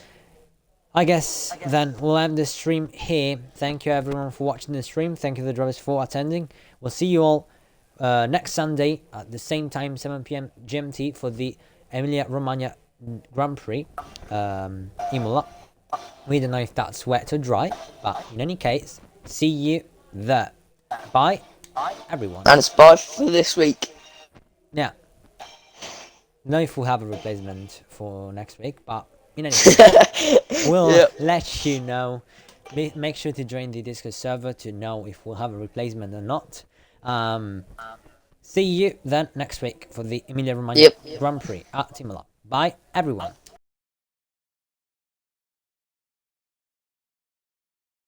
I guess then we'll end the stream here. Thank you everyone for watching the stream. Thank you the drivers for attending. We'll see you all next Sunday at the same time, 7 PM GMT, for the Emilia Romagna Grand Prix, Imola. We don't know if that's wet or dry, but in any case, see you there. Bye, everyone. And it's bye for this week. Yeah. Know if we'll have a replacement for next week, but in any case, we'll let you know. Make sure to join the Discord server to know if we'll have a replacement or not. See you then next week for the Emilia Romagna Grand Prix at Imola. Bye, everyone.